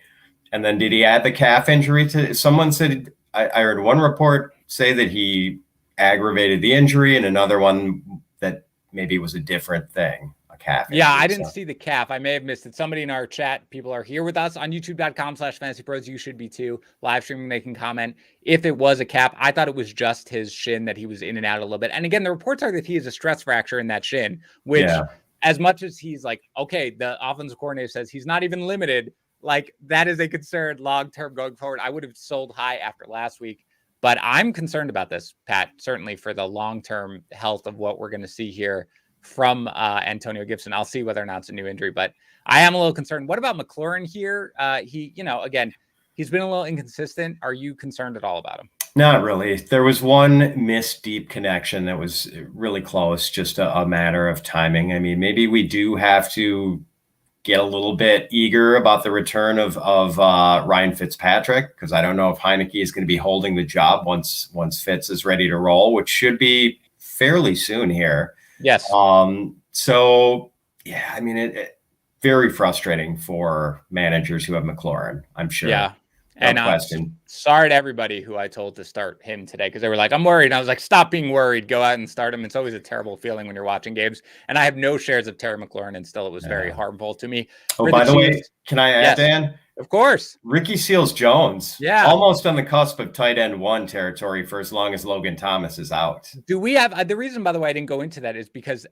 And then did he add the calf injury to? Someone said, I heard one report say that he aggravated the injury and another one that maybe it was a different thing, a calf injury. Yeah, I didn't see the calf. I may have missed it. Somebody in our chat, people are here with us on youtube.com/FantasyPros. You should be too. Live streaming, they can comment. If it was a calf, I thought it was just his shin that he was in and out a little bit. And again, the reports are that he has a stress fracture in that shin, which as much as he's like, okay, the offensive coordinator says he's not even limited, like that is a concern long-term going forward. I would have sold high after last week, but I'm concerned about this, Pat, certainly for the long-term health of what we're going to see here from Antonio Gibson. I'll see whether or not it's a new injury, but I am a little concerned. What about McLaurin here? He, again, he's been a little inconsistent. Are you concerned at all about him? Not really. There was one missed deep connection that was really close, just a matter of timing. I mean, maybe we do have to get a little bit eager about the return of Ryan Fitzpatrick, because I don't know if Heineke is going to be holding the job once Fitz is ready to roll, which should be fairly soon here. Yes. So yeah, I mean, it very frustrating for managers who have McLaurin, I'm sure. Yeah. No and question. Sorry to everybody who I told to start him today because they were like, I'm worried. And I was like, stop being worried. Go out and start him. It's always a terrible feeling when you're watching games. And I have no shares of Terry McLaurin, and still it was very harmful to me. Oh, by the way, can I add, Dan? Of course. Ricky Seals-Jones. Yeah. Almost on the cusp of tight end 1 territory for as long as Logan Thomas is out. Do we have the reason, by the way, I didn't go into that is because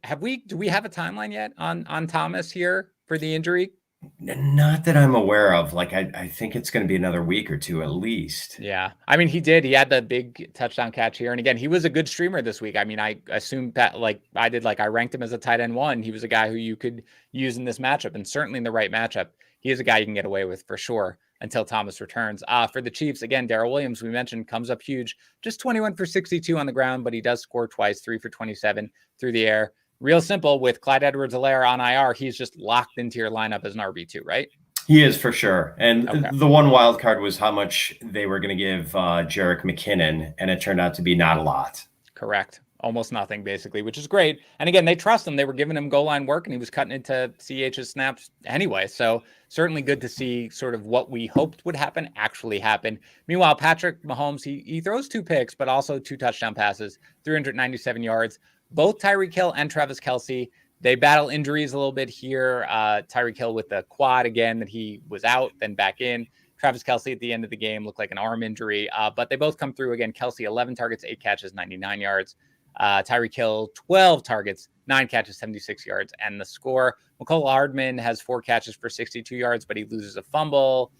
do we have a timeline yet on Thomas here for the injury? Not that I'm aware of. Like, I think it's going to be another week or 2 at least. Yeah. I mean, he had the big touchdown catch here. And again, he was a good streamer this week. I mean, I assumed that I ranked him as a tight end 1. He was a guy who you could use in this matchup, and certainly in the right matchup. He is a guy you can get away with for sure until Thomas returns. For the Chiefs, again, Darrell Williams, we mentioned, comes up huge. Just 21 for 62 on the ground, but he does score twice, 3 for 27 through the air. Real simple, with Clyde Edwards-Helaire on IR, he's just locked into your lineup as an RB2, right? He is for sure. And the one wild card was how much they were going to give Jerick McKinnon, and it turned out to be not a lot. Correct. Almost nothing, basically, which is great. And again, they trust him. They were giving him goal line work, and he was cutting into CH's snaps anyway. So certainly good to see sort of what we hoped would happen actually happen. Meanwhile, Patrick Mahomes, he throws 2 picks, but also 2 touchdown passes, 397 yards. Both Tyreek Hill and Travis Kelce, they battle injuries a little bit here. Tyreek Hill with the quad again, that he was out, then back in. Travis Kelce at the end of the game looked like an arm injury, but they both come through again. Kelce, 11 targets, 8 catches, 99 yards. Tyreek Hill, 12 targets, 9 catches, 76 yards, and the score. Mecole Hardman has 4 catches for 62 yards, but he loses a fumble.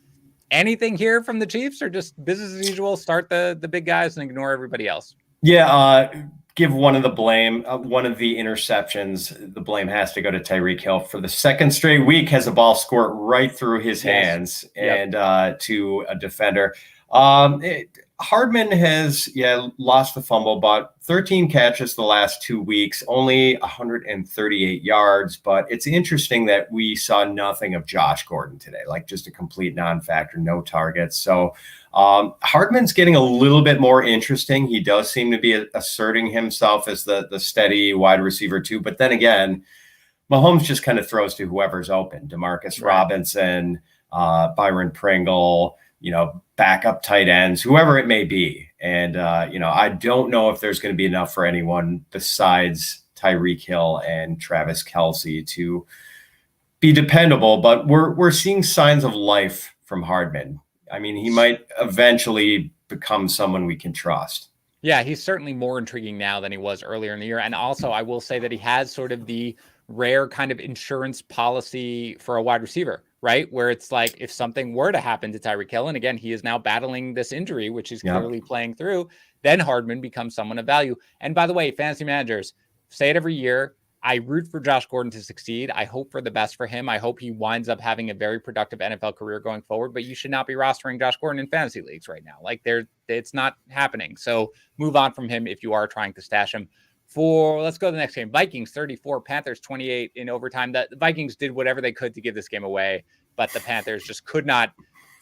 Anything here from the Chiefs, or just business as usual? Start the big guys and ignore everybody else? Yeah, give one of the blame, one of the interceptions. The blame has to go to Tyreek Hill. For the second straight week, has a ball squirt right through his hands and to a defender. Hardman has, lost the fumble, but 13 catches the last 2 weeks, only 138 yards. But it's interesting that we saw nothing of Josh Gordon today, like just a complete non-factor, no targets. So Hardman's getting a little bit more interesting. He does seem to be asserting himself as the steady wide receiver too. But then again, Mahomes just kind of throws to whoever's open. Demarcus Robinson, Byron Pringle, backup tight ends, whoever it may be. And, I don't know if there's going to be enough for anyone besides Tyreek Hill and Travis Kelce to be dependable, but we're seeing signs of life from Hardman. I mean, he might eventually become someone we can trust. Yeah, he's certainly more intriguing now than he was earlier in the year. And also, I will say that he has sort of the rare kind of insurance policy for a wide receiver, right? Where it's like, if something were to happen to Tyreek Hill, and again, he is now battling this injury, which he's clearly playing through, then Hardman becomes someone of value. And by the way, fantasy managers, say it every year, I root for Josh Gordon to succeed. I hope for the best for him. I hope he winds up having a very productive NFL career going forward, but you should not be rostering Josh Gordon in fantasy leagues right now. Like it's not happening. So move on from him if you are trying to stash him. Let's go to the next game. Vikings 34, Panthers 28 in overtime. The Vikings did whatever they could to give this game away, but the Panthers just could not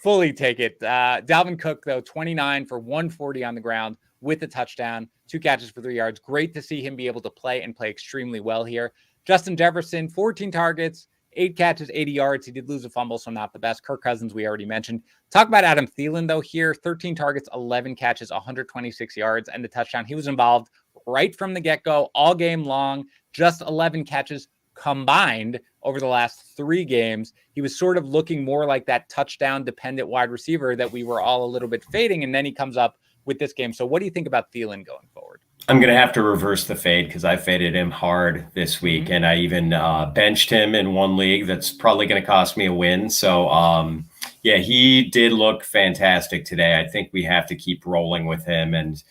fully take it. Dalvin Cook, though, 29 for 140 on the ground with a touchdown, 2 catches for 3 yards. Great to see him be able to play and play extremely well here. Justin Jefferson, 14 targets, 8 catches, 80 yards. He did lose a fumble, so not the best. Kirk Cousins, we already mentioned. Talk about Adam Thielen, though, here. 13 targets, 11 catches, 126 yards, and the touchdown. He was involved right from the get-go, all game long, just 11 catches combined over the last 3 games. He was sort of looking more like that touchdown-dependent wide receiver that we were all a little bit fading, and then he comes up with this game. So what do you think about Thielen going forward? I'm going to have to reverse the fade because I faded him hard this week, and I even benched him in one league that's probably going to cost me a win. So, he did look fantastic today. I think we have to keep rolling with him, and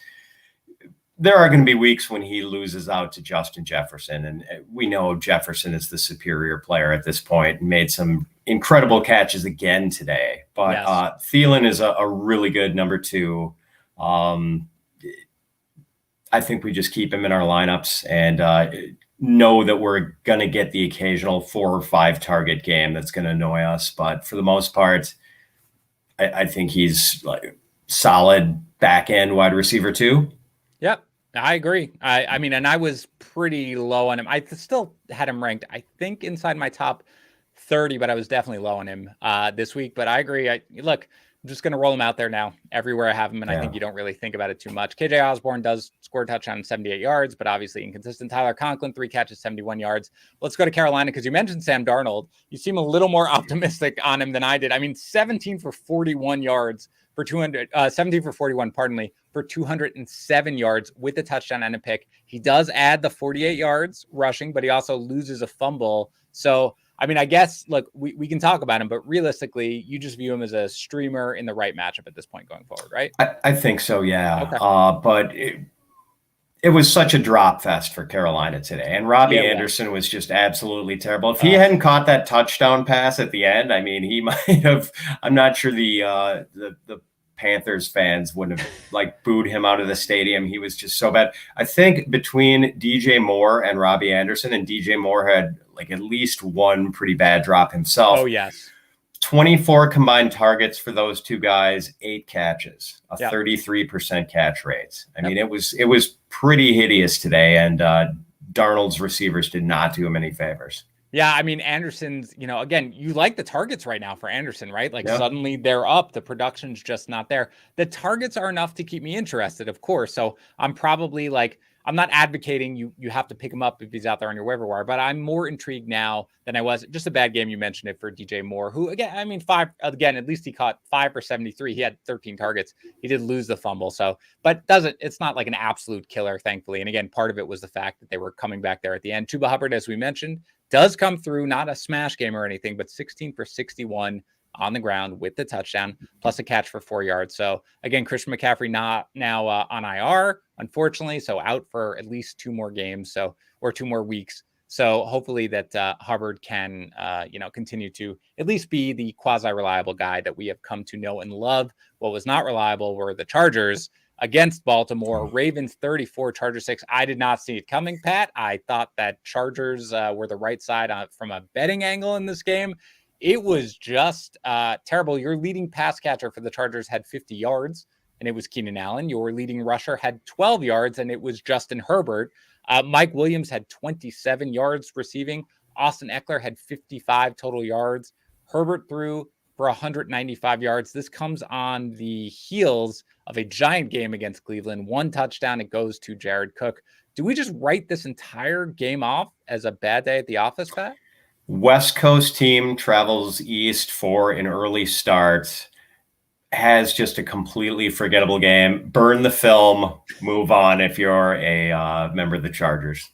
there are going to be weeks when he loses out to Justin Jefferson, and we know Jefferson is the superior player at this point and made some incredible catches again today. But Thielen is a really good number 2. I think we just keep him in our lineups and know that we're going to get the occasional 4 or 5 target game that's going to annoy us. But for the most part, I think he's like solid back end wide receiver 2. Yep, I agree. I mean, and I was pretty low on him. I still had him ranked, I think, inside my top 30, but I was definitely low on him this week. But I agree. I'm just going to roll him out there now everywhere I have him. And I think you don't really think about it too much. KJ Osborne does score a touchdown, 78 yards, but obviously inconsistent. Tyler Conklin, 3 catches, 71 yards. Let's go to Carolina because you mentioned Sam Darnold. You seem a little more optimistic on him than I did. I mean, 17 for 41 yards for 17 for 41, for 207 yards with a touchdown and a pick. He does add the 48 yards rushing, but he also loses a fumble. So, I mean, I guess, look, we can talk about him, but realistically, you just view him as a streamer in the right matchup at this point going forward, right? I think so, yeah. Okay. But it was such a drop fest for Carolina today, and Robbie Anderson was just absolutely terrible. If he hadn't caught that touchdown pass at the end, I mean, he might have. I'm not sure the Panthers fans wouldn't have booed him out of the stadium. He was just so bad. I think between DJ Moore and Robbie Anderson, and DJ Moore had at least one pretty bad drop himself. Oh, yes. 24 combined targets for those 2 guys, 8 catches, 33% catch rate. I mean, it was pretty hideous today, and Darnold's receivers did not do him any favors. Yeah, I mean, Anderson's, again, you like the targets right now for Anderson, right? Suddenly they're up. The production's just not there. The targets are enough to keep me interested, of course. So I'm probably I'm not advocating you have to pick him up if he's out there on your waiver wire, but I'm more intrigued now than I was. Just a bad game. You mentioned it for DJ Moore, who at least he caught 5 for 73. He had 13 targets. He did lose the fumble. So, but it's not like an absolute killer, thankfully. And again, part of it was the fact that they were coming back there at the end. Chuba Hubbard, as we mentioned, does come through, not a smash game or anything, but 16 for 61 on the ground with the touchdown, plus a catch for 4 yards. So again, Christian McCaffrey not now on IR, unfortunately, so out for at least 2 more games, or 2 more weeks. So hopefully that Hubbard can, continue to at least be the quasi-reliable guy that we have come to know and love. What was not reliable were the Chargers against Baltimore. Ravens 34, Chargers 6. I did not see it coming, Pat. I thought that Chargers were the right side from a betting angle in this game. It was just terrible. Your leading pass catcher for the Chargers had 50 yards, and it was Keenan Allen. Your leading rusher had 12 yards, and it was Justin Herbert. Mike Williams had 27 yards receiving. Austin Eckler had 55 total yards. Herbert threw for 195 yards. This comes on the heels of a giant game against Cleveland. 1 touchdown. It goes to Jared Cook. Do we just write this entire game off as a bad day at the office, Pat? West Coast team travels east for an early start, has just a completely forgettable game. Burn the film, move on if you're a member of the Chargers.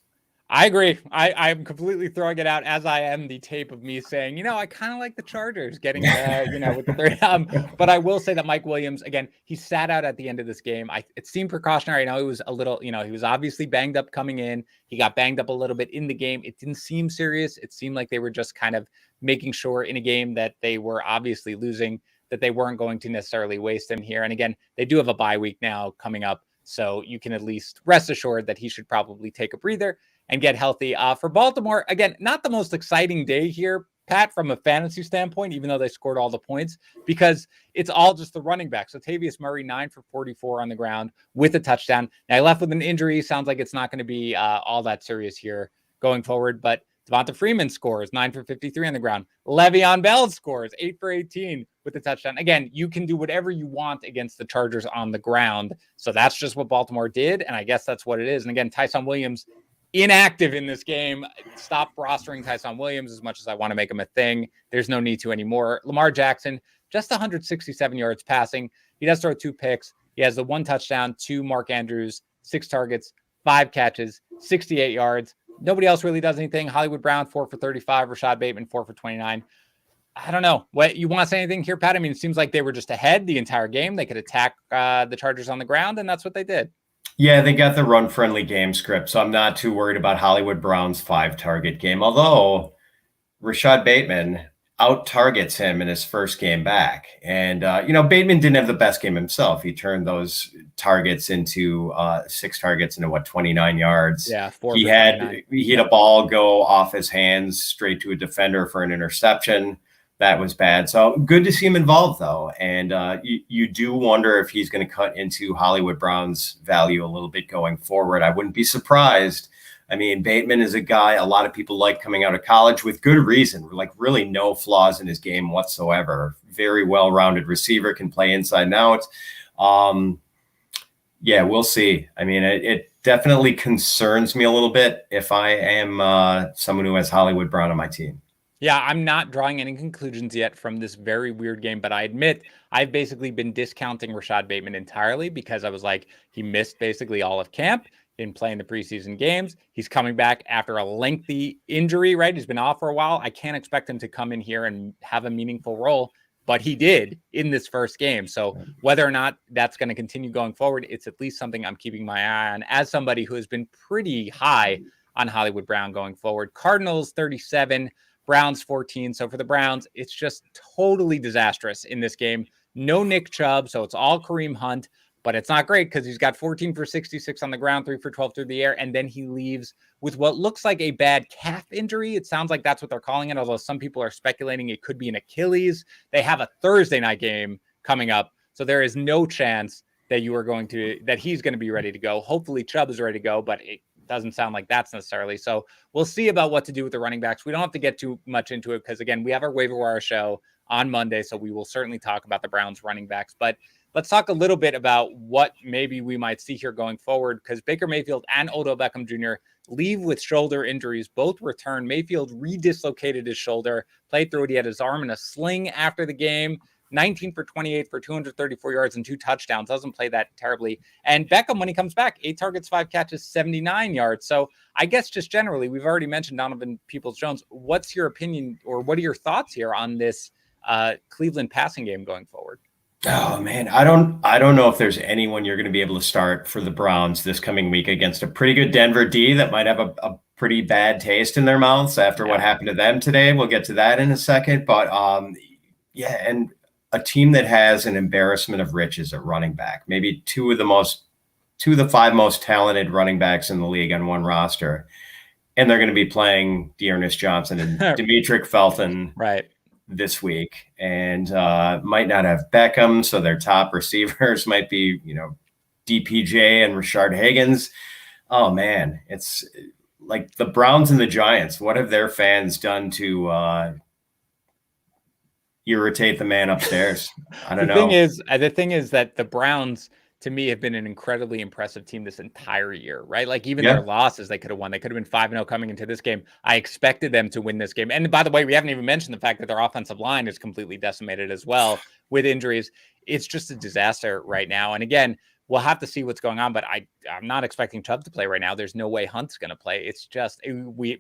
I agree. I'm completely throwing it out, as I am the tape of me saying, I kind of like the Chargers getting, with the third. But I will say that Mike Williams, again, he sat out at the end of this game. It seemed precautionary. I know he was a little, he was obviously banged up coming in. He got banged up a little bit in the game. It didn't seem serious. It seemed like they were just kind of making sure in a game that they were obviously losing, that they weren't going to necessarily waste him here. And again, they do have a bye week now coming up. So you can at least rest assured that he should probably take a breather and get healthy. For Baltimore, again, not the most exciting day here, Pat, from a fantasy standpoint, even though they scored all the points, because it's all just the running back. So Tavius Murray, 9 for 44 on the ground with a touchdown. Now, he left with an injury. Sounds like it's not going to be all that serious here going forward, but Devonta Freeman scores 9 for 53 on the ground. Le'Veon Bell scores 8 for 18 with the touchdown. Again, you can do whatever you want against the Chargers on the ground. So that's just what Baltimore did. And I guess that's what it is. And again, Tyson Williams inactive in this game. Stop rostering Tyson Williams as much as I want to make him a thing. There's no need to anymore. Lamar Jackson, just 167 yards passing. He does throw 2 picks. He has the 1 touchdown to Mark Andrews, 6 targets, 5 catches, 68 yards. Nobody else really does anything. Hollywood Brown, 4 for 35. Rashad Bateman, 4 for 29. I don't know. What you want to say anything here, Pat? I mean, it seems like they were just ahead the entire game. They could attack the Chargers on the ground, and that's what they did. Yeah, they got the run-friendly game script, so I'm not too worried about Hollywood Brown's 5-target game, although Rashad Bateman out-targets him in his first game back. And, Bateman didn't have the best game himself. He turned those targets into 6 targets into, 29 yards. Yeah, 4 He had a ball go off his hands straight to a defender for an interception. That was bad. So good to see him involved, though. And you do wonder if he's going to cut into Hollywood Brown's value a little bit going forward. I wouldn't be surprised. I mean, Bateman is a guy a lot of people like coming out of college with good reason, like really no flaws in his game whatsoever. Very well-rounded receiver, can play inside and out. Yeah, we'll see. I mean, it definitely concerns me a little bit if I am someone who has Hollywood Brown on my team. Yeah, I'm not drawing any conclusions yet from this very weird game, but I admit I've basically been discounting Rashad Bateman entirely because I was like, he missed basically all of camp, didn't play in the preseason games. He's coming back after a lengthy injury, right? He's been off for a while. I can't expect him to come in here and have a meaningful role, but he did in this first game. So whether or not that's going to continue going forward, it's at least something I'm keeping my eye on as somebody who has been pretty high on Hollywood Brown going forward. Cardinals 37, Browns 14. So for the Browns, it's just totally disastrous in this game. No Nick Chubb, so it's all Kareem Hunt, but it's not great because he's got 14 for 66 on the ground, 3 for 12 through the air, and then he leaves with what looks like a bad calf injury. It sounds like that's what they're calling it, although some people are speculating it could be an Achilles. They have a Thursday night game coming up, so there is no chance that he's going to be ready to go. Hopefully Chubb is ready to go, but it doesn't sound like that's necessarily. So we'll see about what to do with the running backs. We don't have to get too much into it because, again, we have our waiver wire show on Monday, so we will certainly talk about the Browns running backs. But let's talk a little bit about what maybe we might see here going forward, because Baker Mayfield and Odell Beckham Jr. leave with shoulder injuries. Both return. Mayfield redislocated his shoulder, played through it. He had his arm in a sling after the game. 19 for 28 for 234 yards and 2 touchdowns. Doesn't play that terribly. And Beckham, when he comes back, 8 targets, 5 catches, 79 yards. So I guess just generally, we've already mentioned Donovan Peoples-Jones. What's your opinion, or what are your thoughts here on this Cleveland passing game going forward? Oh man, I don't know if there's anyone you're going to be able to start for the Browns this coming week against a pretty good Denver D that might have a pretty bad taste in their mouths after what happened to them today. We'll get to that in a second. But yeah, and a team that has an embarrassment of riches at running back, maybe two of the five most talented running backs in the league on one roster. And they're going to be playing Dearness Johnson and Demetric Felton this week, and might not have Beckham. So their top receivers might be, DPJ and Rashard Higgins. Oh man, it's like the Browns and the Giants. What have their fans done to irritate the man upstairs? I don't know. The thing is that the Browns, to me, have been an incredibly impressive team this entire year, right? Like even their losses, they could have won. They could have been 5-0 coming into this game. I expected them to win this game. And by the way, we haven't even mentioned the fact that their offensive line is completely decimated as well with injuries. It's just a disaster right now. And again, we'll have to see what's going on, but I'm not expecting Chubb to play right now. There's no way Hunt's going to play. It's just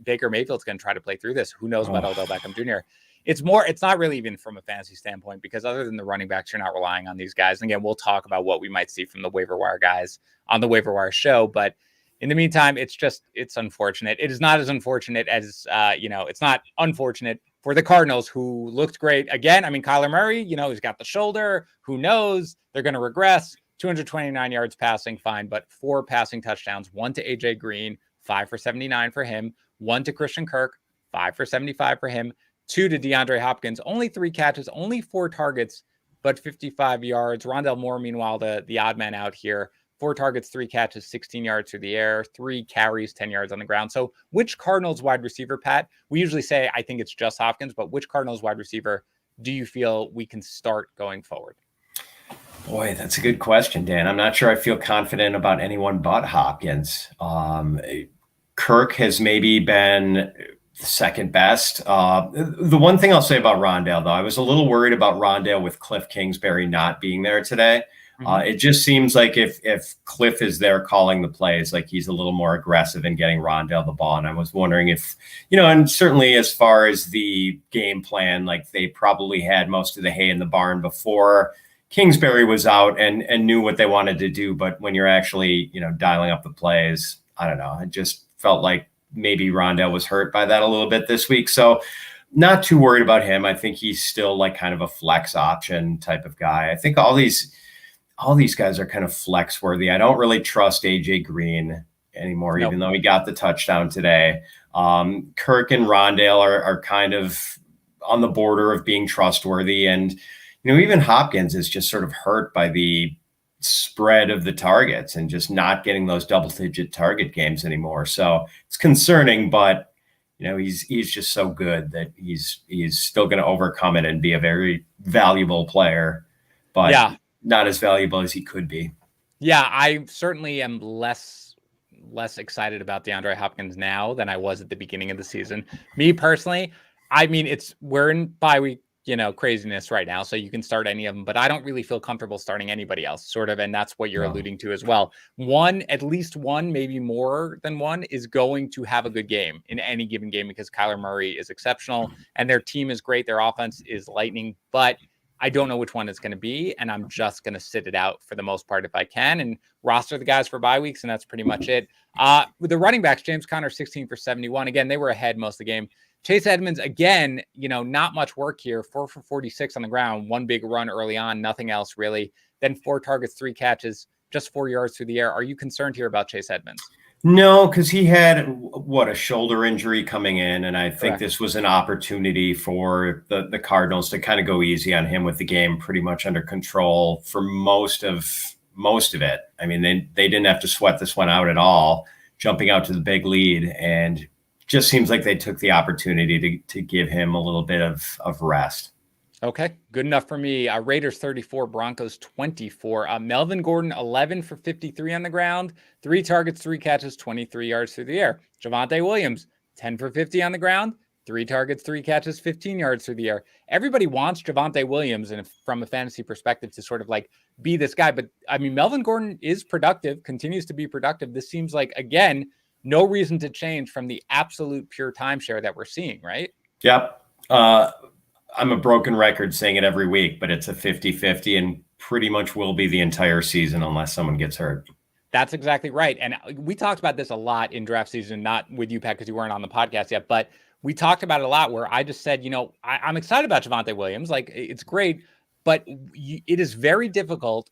Baker Mayfield's going to try to play through this. Who knows about Odell Beckham Jr.? It's not really even from a fantasy standpoint, because other than the running backs, you're not relying on these guys. And again, we'll talk about what we might see from the waiver wire guys on the waiver wire show. But in the meantime, it's unfortunate. It is not as unfortunate as, it's not unfortunate for the Cardinals, who looked great. Again, I mean, Kyler Murray, he's got the shoulder. Who knows? They're going to regress. 229 yards passing, fine, but 4 passing touchdowns, 1 to AJ Green, 5 for 79 for him, 1 to Christian Kirk, 5 for 75 for him, 2 to DeAndre Hopkins, only 3 catches, only 4 targets, but 55 yards. Rondell Moore, meanwhile, the odd man out here, 4 targets, 3 catches, 16 yards through the air, 3 carries, 10 yards on the ground. So which Cardinals wide receiver, Pat? We usually say, I think it's just Hopkins, but which Cardinals wide receiver do you feel we can start going forward? Boy, that's a good question, Dan. I'm not sure I feel confident about anyone but Hopkins. Kirk has maybe been second best. The one thing I'll say about Rondale, though, I was a little worried about Rondale with Cliff Kingsbury not being there today. It just seems like if Cliff is there calling the plays, like he's a little more aggressive in getting Rondale the ball. And I was wondering if, and certainly as far as the game plan, like they probably had most of the hay in the barn before Kingsbury was out and knew what they wanted to do. But when you're actually, dialing up the plays, I don't know. I just felt like maybe Rondale was hurt by that a little bit this week. So not too worried about him. I think he's still like kind of a flex option type of guy. I think all these guys are kind of flex worthy. I don't really trust AJ Green anymore, even though he got the touchdown today. Kirk and Rondale are kind of on the border of being trustworthy. And, even Hopkins is just sort of hurt by the spread of the targets and just not getting those double-digit target games anymore. So it's concerning, but he's just so good that he's still going to overcome it and be a very valuable player, but not as valuable as he could be. Yeah, I certainly am less excited about DeAndre Hopkins now than I was at the beginning of the season. Me personally, I mean, we're in bye week, craziness right now, so you can start any of them, but I don't really feel comfortable starting anybody else, sort of, and that's what you're alluding to as well. At least one, maybe more than one, is going to have a good game in any given game because Kyler Murray is exceptional and their team is great. Their offense is lightning, but I don't know which one it's going to be, and I'm just going to sit it out for the most part if I can and roster the guys for bye weeks, and that's pretty much it. With the running backs, James Conner, 16 for 71. Again, they were ahead most of the game. Chase Edmonds, again, not much work here. 4 for 46 on the ground. 1 big run early on. Nothing else really. Then 4 targets, 3 catches, just 4 yards through the air. Are you concerned here about Chase Edmonds? No, because he had a shoulder injury coming in, and I think this was an opportunity for the Cardinals to kind of go easy on him with the game pretty much under control for most of it. I mean, they didn't have to sweat this one out at all, jumping out to the big lead, and just seems like they took the opportunity to give him a little bit of rest. Okay, good enough for me. Raiders 34, Broncos 24. Melvin Gordon, 11 for 53 on the ground, 3 targets, 3 catches, 23 yards through the air. Javonte Williams, 10 for 50 on the ground, 3 targets, 3 catches, 15 yards through the air. Everybody wants Javonte Williams, and from a fantasy perspective, to sort of like be this guy. But I mean, Melvin Gordon is productive, continues to be productive. This seems like, again, no reason to change from the absolute pure timeshare that we're seeing, right? Yep. I'm a broken record saying it every week, but it's a 50-50 and pretty much will be the entire season unless someone gets hurt. That's exactly right. And we talked about this a lot in draft season, not with you, Pat, because you weren't on the podcast yet, but we talked about it a lot where I just said, I'm excited about Javonte Williams. Like, it's great, but it is very difficult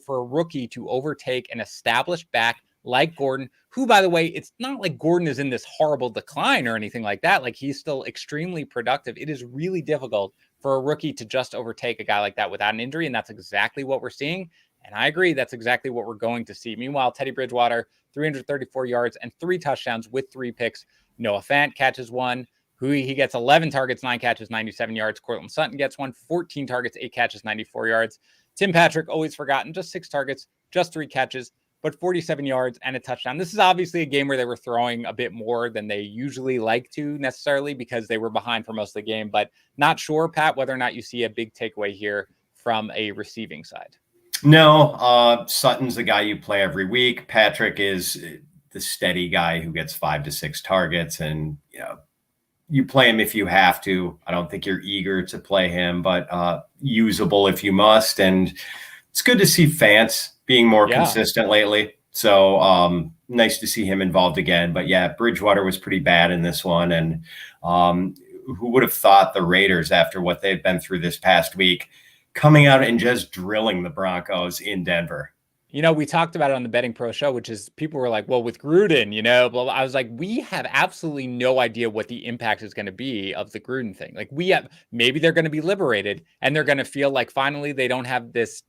for a rookie to overtake an established back like Gordon, who, by the way, it's not like Gordon is in this horrible decline or anything like that. Like, he's still extremely productive. It is really difficult for a rookie to just overtake a guy like that without an injury. And that's exactly what we're seeing. And I agree, that's exactly what we're going to see. Meanwhile, Teddy Bridgewater, 334 yards and 3 touchdowns with 3 picks. Noah Fant catches 1. He gets 11 targets, 9 catches, 97 yards. Cortland Sutton gets 1, 14 targets, 8 catches, 94 yards. Tim Patrick, always forgotten, just 6 targets, just 3 catches, but 47 yards and a touchdown. This is obviously a game where they were throwing a bit more than they usually like to necessarily because they were behind for most of the game, but not sure, Pat, whether or not you see a big takeaway here from a receiving side. No, Sutton's the guy you play every week. Patrick is the steady guy who gets 5 to 6 targets, and you play him if you have to. I don't think you're eager to play him, but usable if you must. And it's good to see Fant being more consistent lately. So nice to see him involved again. But yeah, Bridgewater was pretty bad in this one. And who would have thought the Raiders, after what they've been through this past week, coming out and just drilling the Broncos in Denver? We talked about it on the Betting Pro show, which is people were like, well, with Gruden, blah, blah. I was like, we have absolutely no idea what the impact is going to be of the Gruden thing. Like, maybe they're going to be liberated and they're going to feel like finally they don't have this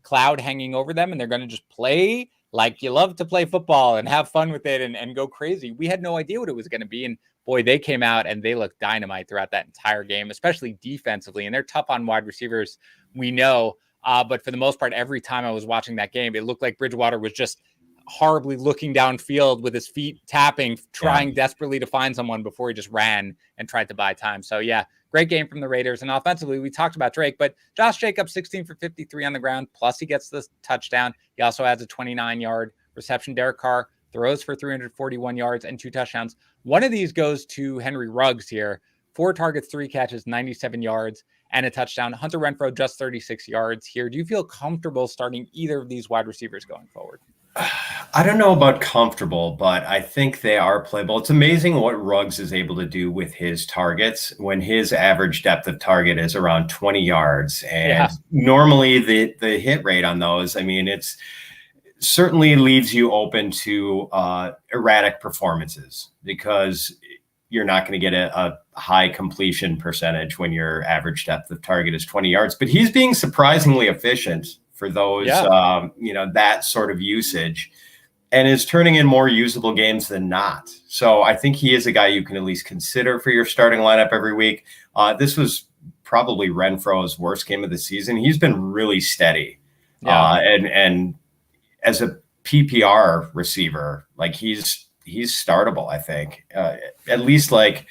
cloud hanging over them and they're going to just play like you love to play football and have fun with it and go crazy. We had no idea what it was going to be. And boy, they came out and they looked dynamite throughout that entire game, especially defensively. And they're tough on wide receivers, we know. But for the most part, every time I was watching that game, it looked like Bridgewater was just horribly looking downfield with his feet tapping, trying desperately to find someone before he just ran and tried to buy time. So yeah, great game from the Raiders. And offensively, we talked about Drake, but Josh Jacobs, 16 for 53 on the ground, plus he gets the touchdown. He also has a 29-yard reception. Derek Carr throws for 341 yards and 2 touchdowns. One of these goes to Henry Ruggs here. 4 targets, 3 catches, 97 yards, and a touchdown. Hunter Renfrow, just 36 yards here. Do you feel comfortable starting either of these wide receivers going forward? I don't know about comfortable, but I think they are playable. It's amazing what Ruggs is able to do with his targets when his average depth of target is around 20 yards. And normally the hit rate on those, I mean, it's certainly leaves you open to erratic performances because you're not going to get a high completion percentage when your average depth of target is 20 yards. But he's being surprisingly efficient for those, that sort of usage, and is turning in more usable games than not. So I think he is a guy you can at least consider for your starting lineup every week. This was probably Renfro's worst game of the season. He's been really steady. And as a PPR receiver, like he's startable, I think, at least like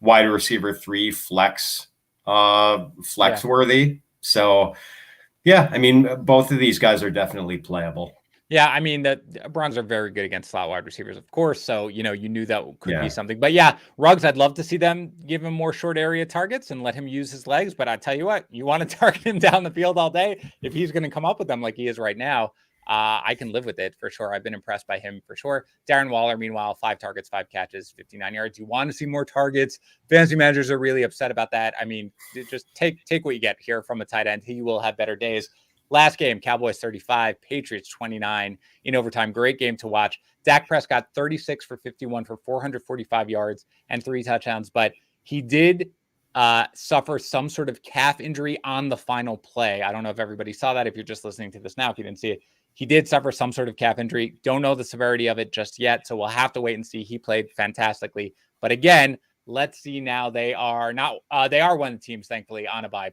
wide receiver 3 flex worthy. So yeah, I mean, both of these guys are definitely playable. Yeah, I mean, the Browns are very good against slot wide receivers, of course. So, you knew that could be something. But yeah, Ruggs, I'd love to see them give him more short area targets and let him use his legs. But I tell you what, you want to target him down the field all day. If he's going to come up with them like he is right now, I can live with it for sure. I've been impressed by him for sure. Darren Waller, meanwhile, 5 targets, 5 catches, 59 yards. You want to see more targets. Fantasy managers are really upset about that. I mean, just take what you get here from a tight end. He will have better days. Last game, Cowboys 35, Patriots 29 in overtime. Great game to watch. Dak Prescott 36 for 51 for 445 yards and 3 touchdowns, but he did suffer some sort of calf injury on the final play. I don't know if everybody saw that. If you're just listening to this now, if you didn't see it, he did suffer some sort of calf injury. Don't know the severity of it just yet, so we'll have to wait and see. He played fantastically, but again, let's see now. They are one of the teams, thankfully, on a bye,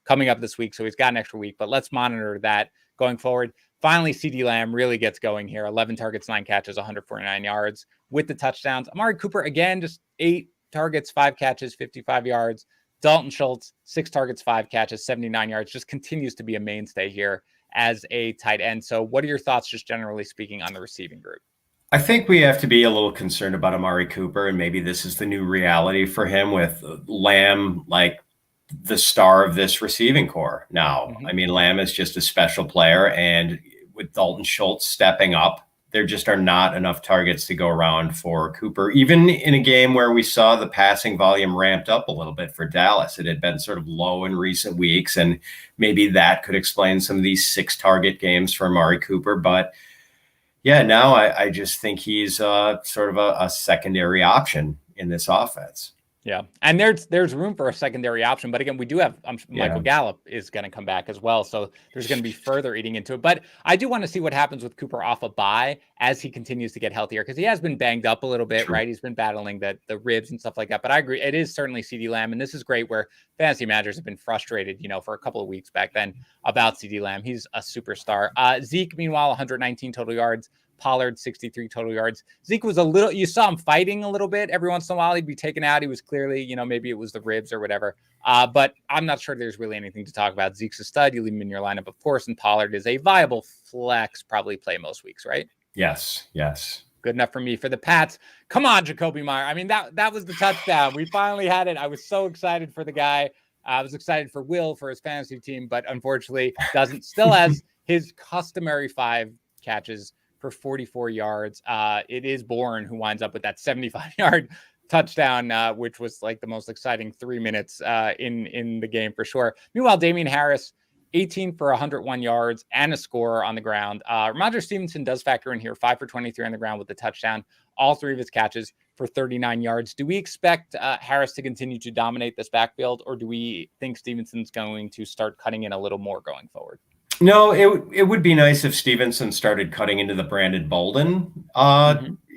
coming up this week. So he's got an extra week, but let's monitor that going forward. Finally, CeeDee Lamb really gets going here. 11 targets, 9 catches, 149 yards with the touchdowns. Amari Cooper, again, just 8 targets, 5 catches, 55 yards. Dalton Schultz, 6 targets, 5 catches, 79 yards, just continues to be a mainstay here as a tight end. So what are your thoughts, just generally speaking, on the receiving group? I think we have to be a little concerned about Amari Cooper, and maybe this is the new reality for him with Lamb, like the star of this receiving core now. I mean, Lamb is just a special player, and with Dalton Schultz stepping up, there just are not enough targets to go around for Cooper. Even in a game where we saw the passing volume ramped up a little bit for Dallas, it had been sort of low in recent weeks, and maybe that could explain some of these 6-target games for Amari Cooper. But yeah, now I just think he's sort of a secondary option in this offense. Yeah. And there's room for a secondary option. But again, we do have Michael Gallup is going to come back as well. So there's going to be further eating into it. But I do want to see what happens with Cooper off a bye as he continues to get healthier, because he has been banged up a little bit, right? He's been battling the ribs and stuff like that. But I agree. It is certainly CeeDee Lamb. And this is great where fantasy managers have been frustrated, for a couple of weeks back then about CeeDee Lamb. He's a superstar. Zeke, meanwhile, 119 total yards. Pollard, 63 total yards. Zeke was you saw him fighting a little bit. Every once in a while, he'd be taken out. He was clearly, maybe it was the ribs or whatever. But I'm not sure there's really anything to talk about. Zeke's a stud. You leave him in your lineup, of course. And Pollard is a viable flex, probably play most weeks, right? Yes. Good enough for me. For the Pats, come on, Jacoby Meyer. I mean, that was the touchdown. We finally had it. I was so excited for the guy. I was excited for Will, for his fantasy team, but unfortunately still has his customary 5 catches for 44 yards. It is Bourne who winds up with that 75-yard touchdown, which was like the most exciting 3 minutes in the game for sure. Meanwhile, Damian Harris, 18 for 101 yards and a score on the ground. Ramondre Stevenson does factor in here, 5 for 23 on the ground with the touchdown. All 3 of his catches for 39 yards. Do we expect Harris to continue to dominate this backfield, or do we think Stevenson's going to start cutting in a little more going forward? No, it would be nice if Stevenson started cutting into the Brandon Bolden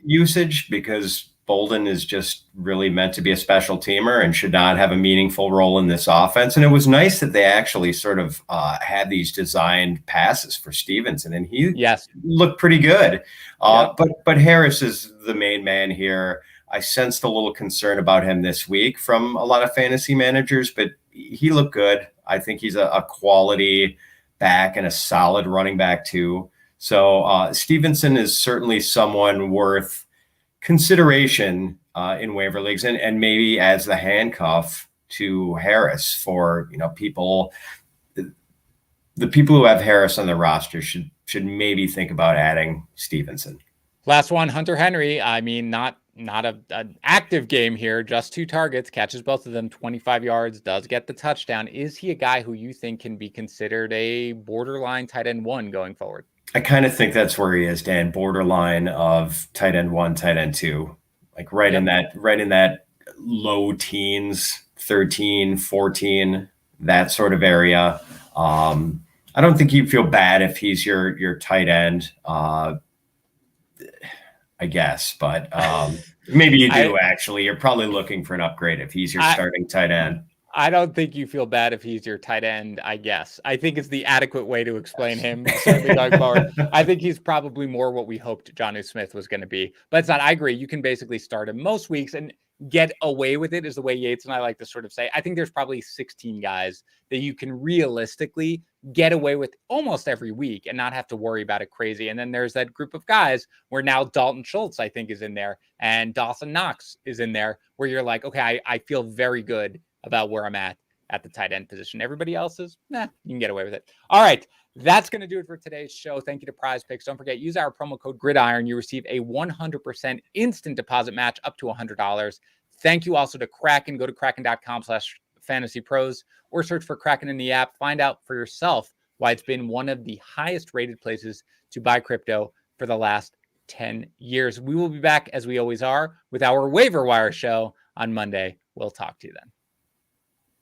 usage, because Bolden is just really meant to be a special teamer and should not have a meaningful role in this offense. And it was nice that they actually sort of had these designed passes for Stevenson, and he looked pretty good. But Harris is the main man here. I sensed a little concern about him this week from a lot of fantasy managers, but he looked good. I think he's a quality back and a solid running back too. So Stevenson is certainly someone worth consideration in waiver leagues, and maybe as the handcuff to Harris for people. The people who have Harris on their roster should maybe think about adding Stevenson. Last one, Hunter Henry. I mean, not an active game here, just 2 targets, catches both of them, 25 yards, does get the touchdown. Is he a guy who you think can be considered a borderline tight end 1 going forward? I kind of think that's where he is, Dan, borderline of tight end 1, tight end 2, like right in that low teens, 13, 14, that sort of area. I don't think you feel bad if he's your tight end, I guess, but maybe you do. Actually, you're probably looking for an upgrade if he's your starting tight end. I don't think you feel bad if he's your tight end, I guess. I think it's the adequate way to explain him, certainly going forward. I think he's probably more what we hoped Jonnu Smith was going to be. But it's not. I agree. You can basically start him most weeks and get away with it, is the way Yates and I like to sort of say. I think there's probably 16 guys that you can realistically get away with almost every week and not have to worry about it crazy. And then there's that group of guys where now Dalton Schultz, I think, is in there, and Dawson Knox is in there, where you're like, okay, I feel very good about where I'm at the tight end position. Everybody else is, you can get away with it. All right. That's going to do it for today's show. Thank you to Prize Picks. Don't forget, use our promo code GRIDIRON. You receive a 100% instant deposit match up to $100. Thank you also to Kraken. Go to kraken.com/fantasypros or search for Kraken in the app. Find out for yourself why it's been one of the highest rated places to buy crypto for the last 10 years. We will be back, as we always are, with our Waiver Wire show on Monday. We'll talk to you then.